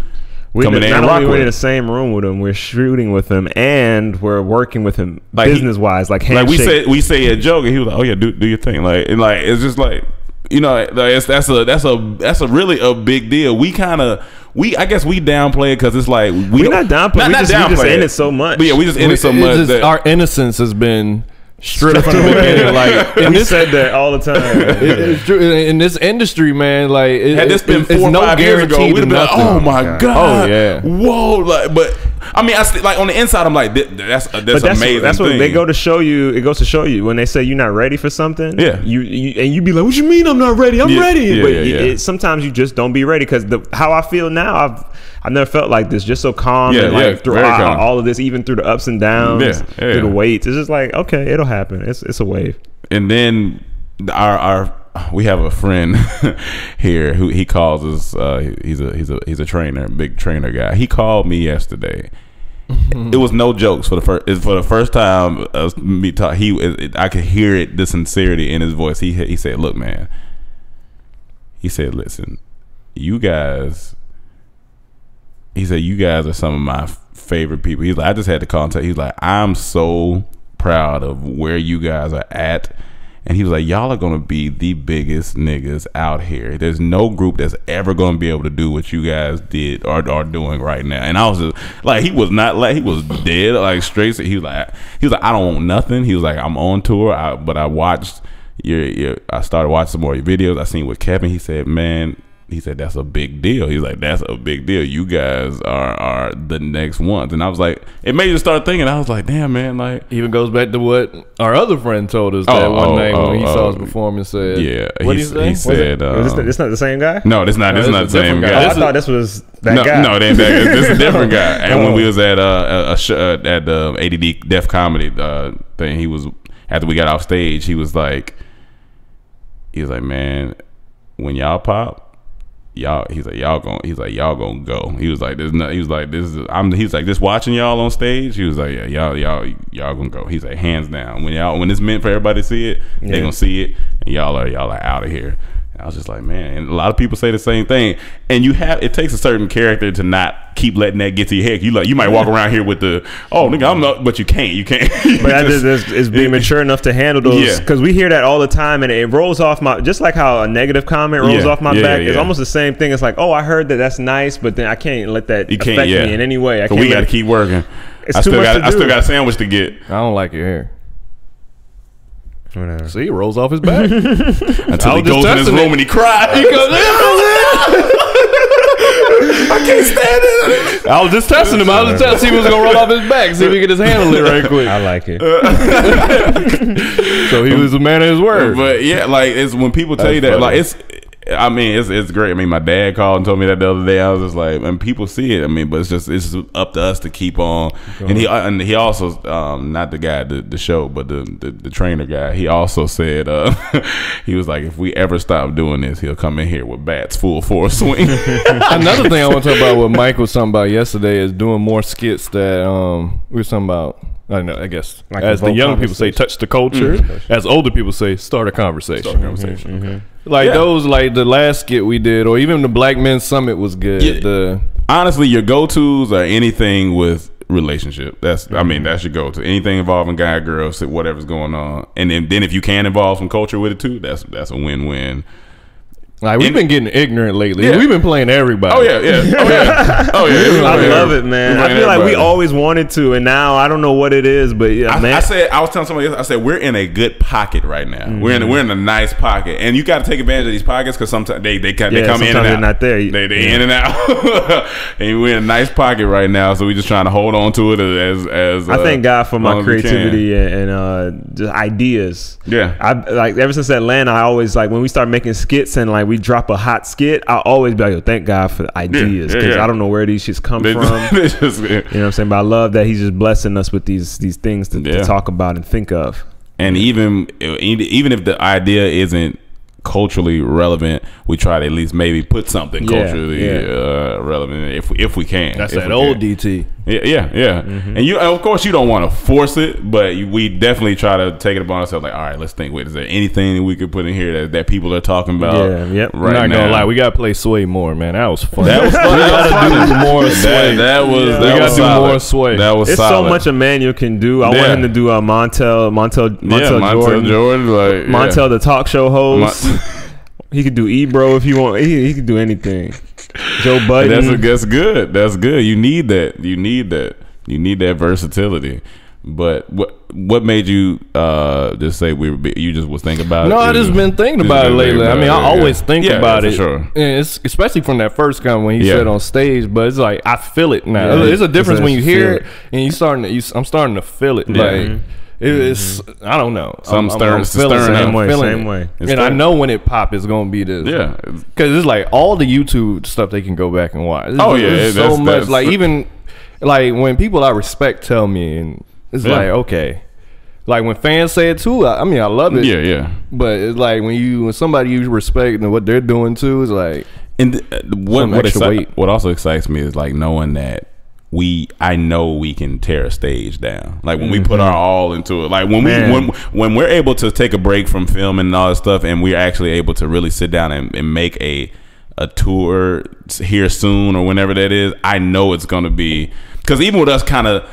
come in and rock with. We're in the same room with him. We're shooting with him, and we're working with him like business wise. Like handshake. Like we say a joke, and he was like, "Oh yeah, do your thing." Like it's just like that's a really a big deal. I guess we downplay it because it's like we're not downplay. We just in it so much. But yeah, we just in it so much that our innocence has been stripped from the beginning. Like, and we said that all the time. It's true. In this industry, man, like had this been 4 or 5 years ago, we'd have been like, "Oh my god, oh yeah, whoa!" Like, but I mean, like on the inside, I'm like, that's amazing. That's what thing. they go to show you. It goes to show you when they say you're not ready for something. Yeah, you be like, "What you mean I'm not ready? I'm ready." Yeah, but sometimes you just don't be ready because how I feel now, I've never felt like this. Just so calm and like throughout all of this, even through the ups and downs, through the weights. It's just like, okay, it'll happen. It's a wave. And then we have a friend here who he calls us. He's a trainer, big trainer guy. He called me yesterday. It was no jokes for the first time. Me talk. I could hear it, the sincerity in his voice. He said, "Look, man." He said, "Listen, you guys." He said, "You guys are some of my favorite people." He's like, "I just had to contact." He's like, "I'm so proud of where you guys are at." And he was like, "Y'all are going to be the biggest niggas out here. There's no group that's ever going to be able to do what you guys did or are doing right now." And I was just like, he was dead, like straight. He was like, "I don't want nothing." He was like, "I'm on tour, but I watched I started watching some more of your videos. I seen with Kevin." He said, "Man," he said, "that's a big deal." He's like, "That's a big deal. You guys are the next ones." And I was like, it made you start thinking. I was like, damn, man. Like, even goes back to what our other friend told us that one night when he saw us perform and said, "Yeah." What did he say? He said, "It's not the same guy." No, this not the same guy. I thought this was that guy. No, it ain't that guy. This is a different guy. And when we was at at the ADD Def Comedy thing, he was, after we got off stage, he was like, "Man, when y'all pop, y'all," he's like, y'all gonna go. He was like, "There's no," he was like, he's like, "Just watching y'all on stage." He was like, "Yeah, y'all gonna go." He's like, "Hands down, when it's meant for everybody to see it, they gonna see it, and y'all are out of here." And I was just like, man, and a lot of people say the same thing. And it takes a certain character to not keep letting that get to your head. You might walk around here with the, "Oh nigga, I'm not," but you can't. But it's being mature enough to handle those, because we hear that all the time, and it rolls off my, just like how a negative comment rolls off my back. It's almost the same thing. It's like, "Oh, I heard that's nice," but then I can't let that affect me in any way. We got to keep working. I still got a sandwich to get. I don't like your hair. Whatever. See, it rolls off his back until he goes in his room and he cries. He goes, I can't stand it. I was just testing him. I was just testing he was gonna roll off his back, see if he could just handle it right quick. I like it. So he was a man of his word. But yeah, like, it's when people tell you that, like, I mean, it's great. I mean, my dad called and told me that the other day. I was just like, and people see it. I mean, but it's just up to us to keep on. And he also not the guy the show, but the trainer guy. He also said he was like, if we ever stop doing this, he'll come in here with bats full force swing. Another thing I want to talk about, what Mike was talking about yesterday, is doing more skits that we were talking about. I don't know, I guess like as the young people say, touch the culture. As older people say, start a conversation. Okay. Like those, like the last skit we did, or even the Black Men's Summit was good. Honestly, your go-tos are anything with relationship. I mean, that's your go-to. Anything involving guy, girl, whatever's going on, and then if you can involve some culture with it too, that's a win-win. Like we've been getting ignorant lately. We've been playing everybody. Oh yeah. I love it, man. I feel like we always wanted to, and now I don't know what it is, but man. I was telling somebody else, I said we're in a good pocket right now. We're in a nice pocket, and you got to take advantage of these pockets because sometimes they come in and out. They're not there. They in and out, and we're in a nice pocket right now. So we're just trying to hold on to it as I thank God for my creativity and just ideas. Yeah, I like ever since Atlanta. I always like when we start making skits and like we drop a hot skit, I always be like, yo, thank God for the ideas because I don't know where these shits come from. You know what I'm saying? But I love that he's just blessing us with these things to talk about and think of. And even if the idea isn't culturally relevant, we try to at least maybe put something culturally relevant if we can. That's that old DT. Yeah. And of course you don't want to force it, but we definitely try to take it upon ourselves. Like, all right, let's think. Wait, is there anything that we could put in here that people are talking about? Right I'm not gonna lie, we gotta play Sway more, man. That was fun. That was fun. We gotta do more Sway. We gotta do more Sway. That was it's solid. so much Emmanuel can do. I want him to do Montel Jordan, like Montel the talk show host. He could do Ebro if you want. He could do anything. Joe Budden. That's good. That's good. You need that. You need that versatility. But what made you just say you just was thinking about it? No, I just been thinking about it lately. I mean, I always think about it. Sure. And it's especially from that first time when he said on stage. But it's like I feel it now. There's a difference when you hear it and I'm starting to feel it. Like. It's I don't know. I'm feeling same way. And I know when it pop, it's gonna be this. Yeah, because it's like all the YouTube stuff they can go back and watch. It's so much. Like even like when people I respect tell me, and it's like okay. Like when fans say it too, I mean I love it. Yeah. But it's like when somebody you respect and what they're doing too is like. And what also excites me is like knowing that. I know we can tear a stage down. Like when we put our all into it. Like when we're able to take a break from filming and all that stuff, and we're actually able to really sit down and make a tour here soon or whenever that is. I know it's gonna be because even with us kind of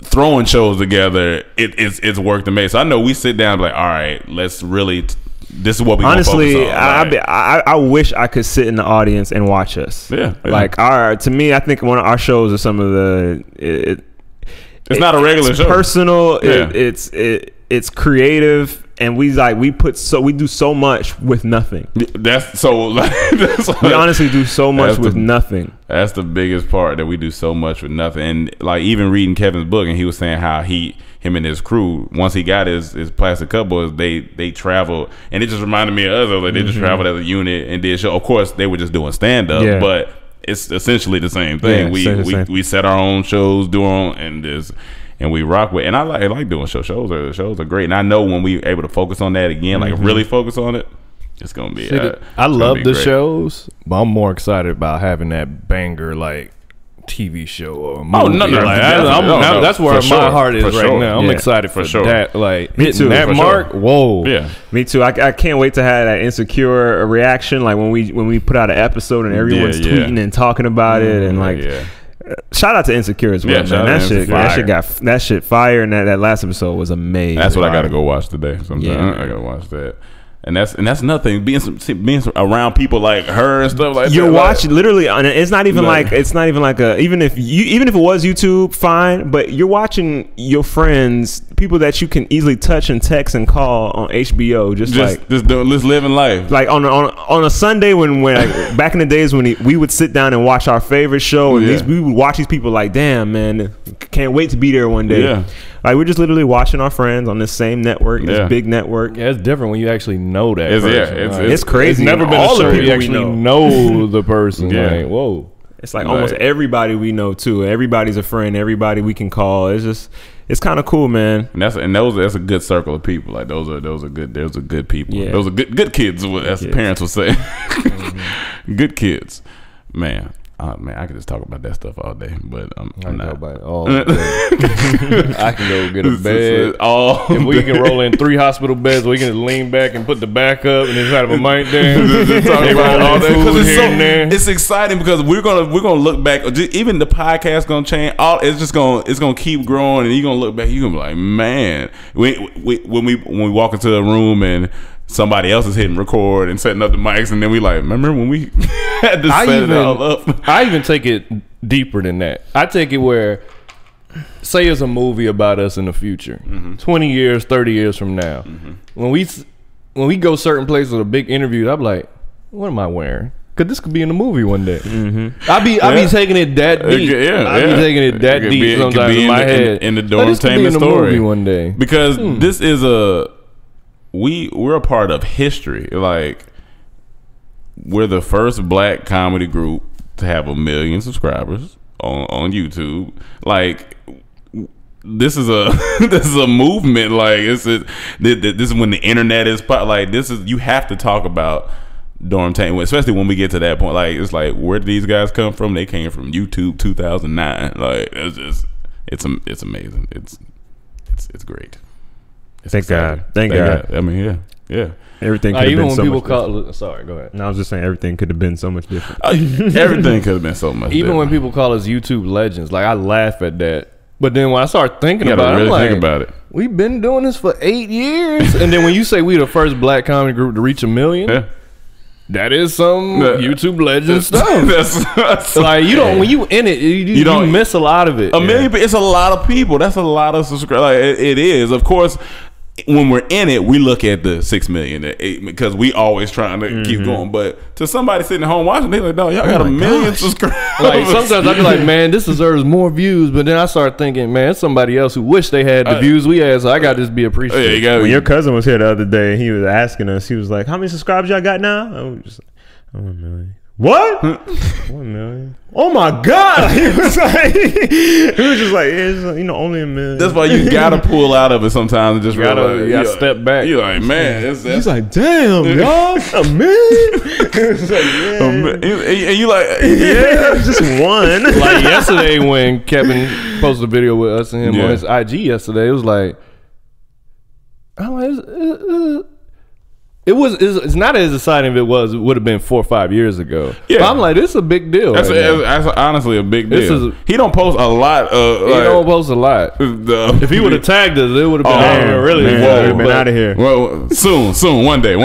throwing shows together, it's worked and made. So I know we sit down and be like, all right, let's really. This is what we honestly. Focus on, right? I wish I could sit in the audience and watch us. Yeah. Like to me, I think one of our shows are some of the. It's not a regular show. Personal. Yeah. It's creative, and we do so much with nothing. We honestly do so much with nothing. That's the biggest part, that we do so much with nothing. And like even reading Kevin's book, and he was saying how him and his crew, once he got his Plastic Cup Boys, they traveled, and it just reminded me of us. Like they just traveled as a unit and did show. Of course, they were just doing stand up, but it's essentially the same thing. We set our own shows, and we rock with. And I like doing shows. Shows are great, and I know when we able to focus on that again, like really focus on it, it's gonna be. I love the shows, but I'm more excited about having that banger like TV show or movie. That's where my heart is right now. I'm excited for that. Like hitting that mark. Whoa. Yeah, me too. I can't wait to have that Insecure reaction. Like when we put out an episode and everyone's tweeting and talking about it and like. Shout out to Insecure as well, man. That shit fire, and that last episode was amazing. That's what I gotta go watch today. I gotta watch that. And that's nothing. Being around people like her and stuff like that. You're watching literally, and it's not even like even if it was YouTube, fine. But you're watching your friends, people that you can easily touch and text and call on HBO. Just living life. Like on a Sunday when like, back in the days when we would sit down and watch our favorite show, and we would watch these people like, damn man, can't wait to be there one day. Yeah. Like we're just literally watching our friends on this same network, this big network. Yeah, it's different when you actually know that person. It's crazy. It's never been a show you actually know the person. Like, whoa. It's like almost everybody we know too. Everybody's a friend. Everybody we can call. It's kind of cool, man. And that's a good circle of people. Like those are good people. Yeah. Those are good kids, as parents would say. Good kids, man. Man, I could just talk about that stuff all day, but I'm not. About it all day. I can go get a bed. If we can roll in 3 hospital beds, we can lean back and put the back up and just have a mic there. Talk about all that. It's exciting because we're gonna look back. Even the podcast gonna change. It's gonna keep growing, and you're gonna look back. You're gonna be like, man, when we walk into a room and somebody else is hitting record and setting up the mics, and then we like, remember when we had to set it all up? I even take it deeper than that. I take it where, say it's a movie about us in the future, 20 years, 30 years from now. When we go certain places with a big interview, I'm like, what am I wearing? Because this could be in a movie one day. I be taking it that deep. I be taking it that deep sometimes in my head. In the Dormtainment story one day. Because this is we're a part of history. Like, we're the first black comedy group to have 1 million subscribers on YouTube. Like, this is a movement. Like, this is when the internet is like, you have to talk about Dormtainment, especially when we get to that point. Like, it's like, where did these guys come from? They came from YouTube 2009. Like, it's amazing. It's great. Thank God. Thank God. I mean, yeah. Everything could have been so much different. Sorry, go ahead. No, I was just saying everything could have been so much different. Everything could have been so much Even when people call us YouTube legends, like, I laugh at that. But then when I start thinking about it, I'm like, think about it. We've been doing this for 8 years. And then when you say we the first black comedy group to reach 1 million, that is some YouTube legend stuff. That's like, you don't, when you in it, you don't miss a lot of it. 1 million, it's a lot of people. That's a lot of subscribers. Like, it is. Of course, when we're in it, we look at the 6 million because we always trying to keep going. But to somebody sitting at home watching, they're like, no, y'all got 1 million subscribers. Like, sometimes I be like, man, this deserves more views. But then I start thinking, man, it's somebody else who wish they had the views we had, so I got to just be appreciative. When your cousin was here the other day, he was asking us, he was like, how many subscribers y'all got now? I was just like, 1 million. What? 1 million? Oh my God! He was just like, only 1 million. That's why you gotta pull out of it sometimes and just realize. You gotta step back. You're like, man, he's like, damn, y'all, 1 million? Like, and you like, just one. Like yesterday when Kevin posted a video with us and him on his IG yesterday, it was like, it's not as exciting as it would have been 4 or 5 years ago. Yeah, but I'm like, this is a big deal. That's honestly a big deal. He don't post a lot. He don't post a lot. If he would have tagged us, it would have been really. Been out of here. Well, soon, one day.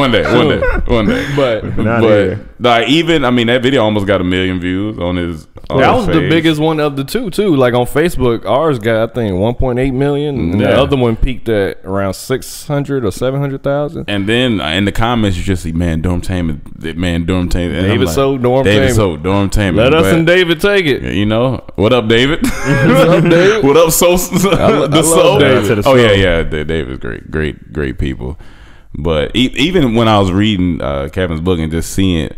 But like, even, I mean, that video almost got 1 million views on his. That was the biggest one of the two too. Like on Facebook, ours got, I think, 1.8 million. And the other one peaked at around 600 or 700,000. And then in the comments, you just see, man, Dormtainment. David so Dormtainment. Let us and David take it. You know, what up, David? What's up, David? What up, so I love David. Oh yeah, David's great people. But even when I was reading Kevin's book and just seeing,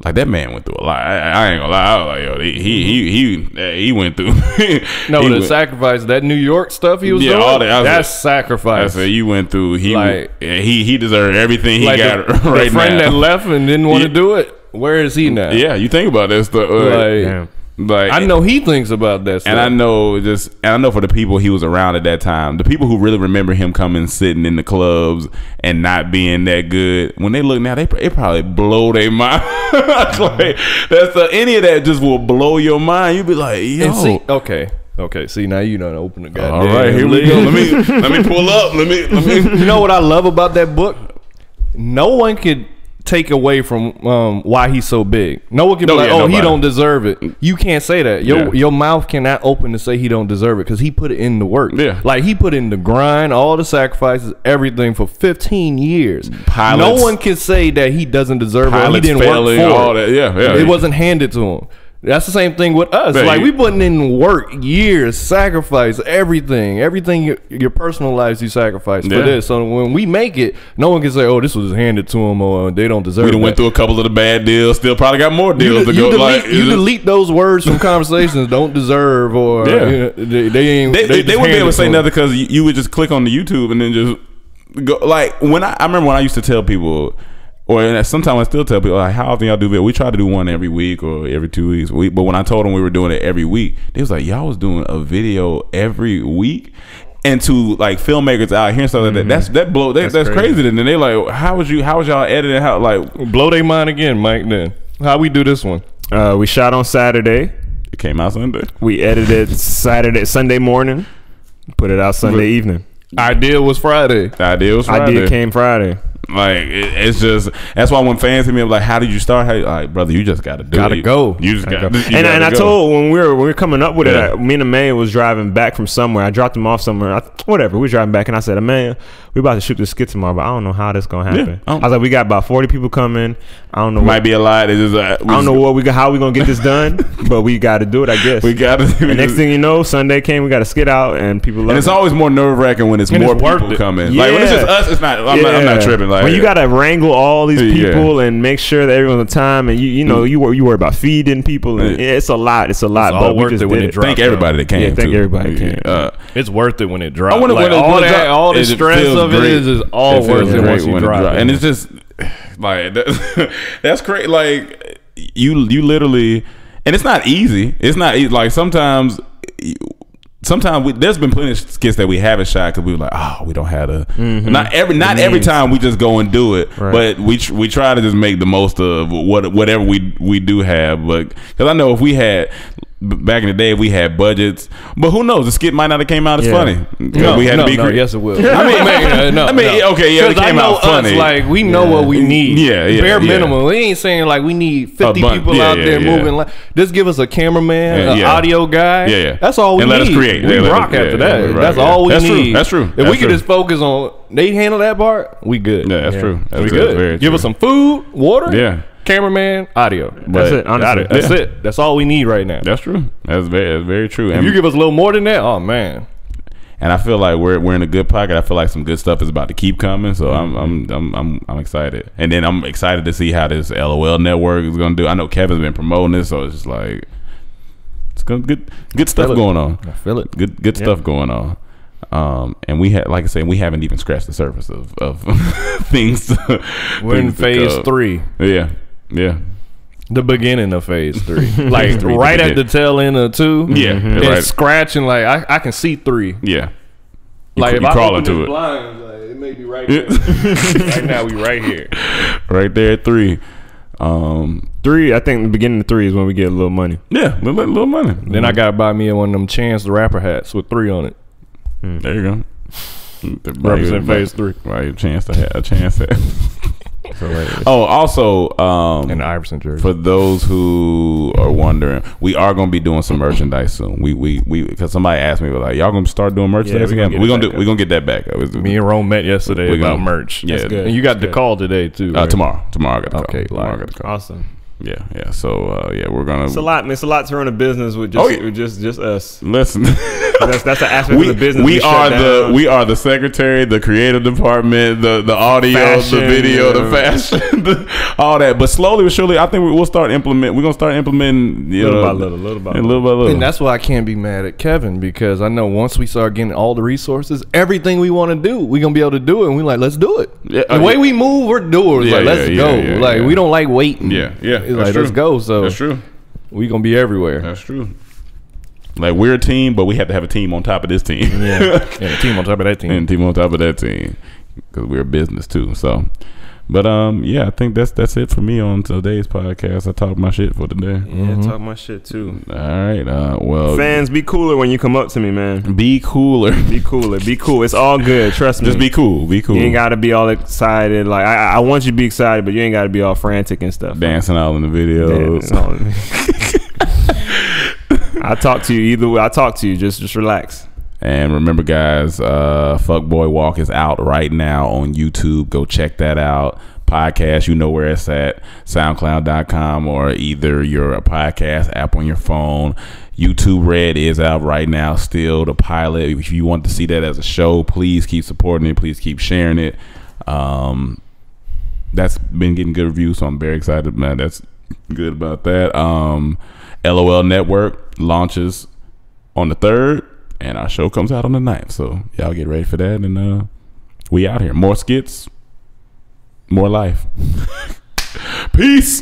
like, that man went through a lot. I ain't gonna lie. I was like, yo, he went through. The sacrifice, that New York stuff he was doing. All that's sacrifice. I said, you went through. He deserved everything he got right now. The friend that left and didn't want to do it. Where is he now? Yeah, you think about that stuff. Like, I know he thinks about that stuff. And I know for the people he was around at that time, the people who really remember him coming, sitting in the clubs and not being that good, when they look now, it probably blow their mind. Like, any of that just will blow your mind. You'll be like, yo. Okay, see, now you done open the goddamn. All right, here we go. Let me pull up. Let me. You know what I love about that book? No one could take away from why he's so big. No one can be like, oh, he don't deserve it. You can't say that. Your mouth cannot open to say he don't deserve it because he put it in the work. Yeah. Like he put in the grind, all the sacrifices, everything for 15 years. Pilots, no one can say that he doesn't deserve it. He didn't work for all it. It wasn't handed to him. That's the same thing with us. Like we putting in work, years, sacrifice, everything your personal lives you sacrifice for this. So when we make it, no one can say, "Oh, this was handed to them," or they don't deserve it. We went through a couple of the bad deals. Still probably got more deals to go. You delete those words from conversations. Don't deserve, or they ain't. They wouldn't be able to say nothing because you would just click on the YouTube and then just go. Like when I remember when I used to tell people. Or sometimes I still tell people, like, how often y'all do video? We try to do one every week or every 2 weeks. But when I told them we were doing it every week, they was like, y'all was doing a video every week? And to like filmmakers out here and stuff like that, that's crazy. And then they like, how was y'all editing? How like blow their mind again, Mike? Then how we do this one? We shot on Saturday. It came out Sunday. We edited Sunday morning. Put it out Sunday evening. Idea was Friday. Idea came Friday. Like it's just that's why when fans hit me up like, how did you start? Like, brother, you just gotta go. You just gotta go. And I told when we were coming up with it, me and Emmanuel was driving back from somewhere. I dropped him off somewhere. Whatever. We were driving back, and I said, Emmanuel, we about to shoot this skit tomorrow, but I don't know how this gonna happen. I was like, we got about 40 people coming. I don't know. Might be a lot. It's just, I don't know how we gonna get this done, but we got to do it. I guess we got to. And next thing you know, Sunday came. We got to skit out, and people love it. And it's always more nerve wracking when it's more people coming. Like when it's just us, it's not. I'm not tripping. Like when you gotta wrangle all these people and make sure that everyone's on time, and you worry about feeding people, and it's a lot. It's a lot. It's all worth it when it drops. Thank everybody that came. Thank everybody that came. It's worth it when it drops. All the stress of it is all worth it once you drop. And it's just like that's crazy. Like you literally, and it's not easy. It's not easy. Like sometimes there's been plenty of skits that we haven't shot because we were like, oh, we don't have not every time we just go and do it, but we try to just make the most of whatever we do have. But because I know if we had back in the day, we had budgets, but who knows? The skit might not have came out as funny. We had to be yes, it will. Okay, it came out funny. Like we know what we need. Bare minimum. We ain't saying like we need 50 people out there moving. Just give us a cameraman, an audio guy. That's all we need. Let us create. We rock after that. That's all we need. That's true. If we could just focus on they handle that part, we good. Yeah, that's true. We good. Give us some food, water. Cameraman, audio. That's it. Honestly, that's it. That's all we need right now. That's true. That's very true. If you give us a little more than that, oh man. And I feel like we're in a good pocket. I feel like some good stuff is about to keep coming. So I'm excited. And then I'm excited to see how this LOL network is gonna do. I know Kevin's been promoting this, so it's just like it's gonna good stuff going on. I feel it. Good stuff going on. And we had, like I said, we haven't even scratched the surface of things. We're in phase 3. Yeah. The beginning of phase 3. Like right at the tail end of 2. Yeah. And scratching, like I can see 3. Yeah. Like if you I crawl open into this it. blind, like, it may be right there. Right now we right here. Right there at 3. 3, I think the beginning of 3 is when we get a little money. Yeah, a little money. Then I gotta buy me one of them Chance the Rapper hats with 3 on it. There you go. Represent phase 3. Right, a chance hat. Also, an Iverson jersey. For those who are wondering, we are going to be doing some merchandise soon. We because somebody asked me, like, y'all going to start doing merchandise again? We're gonna get that back. Me and Rome met yesterday about merch. Yeah, that's good. And you got the call today too. Right? Tomorrow I got the call. Okay, tomorrow I got the call. Awesome. Yeah. So we're gonna. It's a lot. It's a lot to run a business with just us. Listen, that's an aspect of the business. We are the secretary, the creative department, the audio, fashion, the video, the fashion, all that. But slowly but surely, I think we'll start implement. We're gonna start implementing little by little. And that's why I can't be mad at Kevin, because I know once we start getting all the resources, everything we want to do, we're gonna be able to do it. And we're like, let's do it. Yeah, the way we move, we're doers. Let's go. We don't like waiting. Yeah. It's like, let's go. So that's true. We gonna be everywhere. That's true. Like, we're a team, but we have to have a team on top of this team. And a team on top of that team. And a team on top of that team, because we're a business too. So, But yeah, I think that's it for me on today's podcast. I talked my shit for today. Yeah, talk my shit too. All right. Well, fans, be cooler when you come up to me, man. Be cooler. Be cooler. Be cool. It's all good. Trust me. Just be cool. Be cool. You ain't gotta be all excited. Like I want you to be excited, but you ain't gotta be all frantic and stuff. Dancing all in the videos. I talk to you either way. I talk to you. Just relax. And remember, guys, Fuckboy Walk is out right now on YouTube. Go check that out. Podcast, you know where it's at. SoundCloud.com or either your podcast app on your phone. YouTube Red is out right now still, the pilot. If you want to see that as a show, please keep supporting it. Please keep sharing it. That's been getting good reviews, so I'm very excited, man. That's good about that. LOL Network launches on the 3rd. And our show comes out on the 9th. So y'all get ready for that. And we out here. More skits, more life. Peace.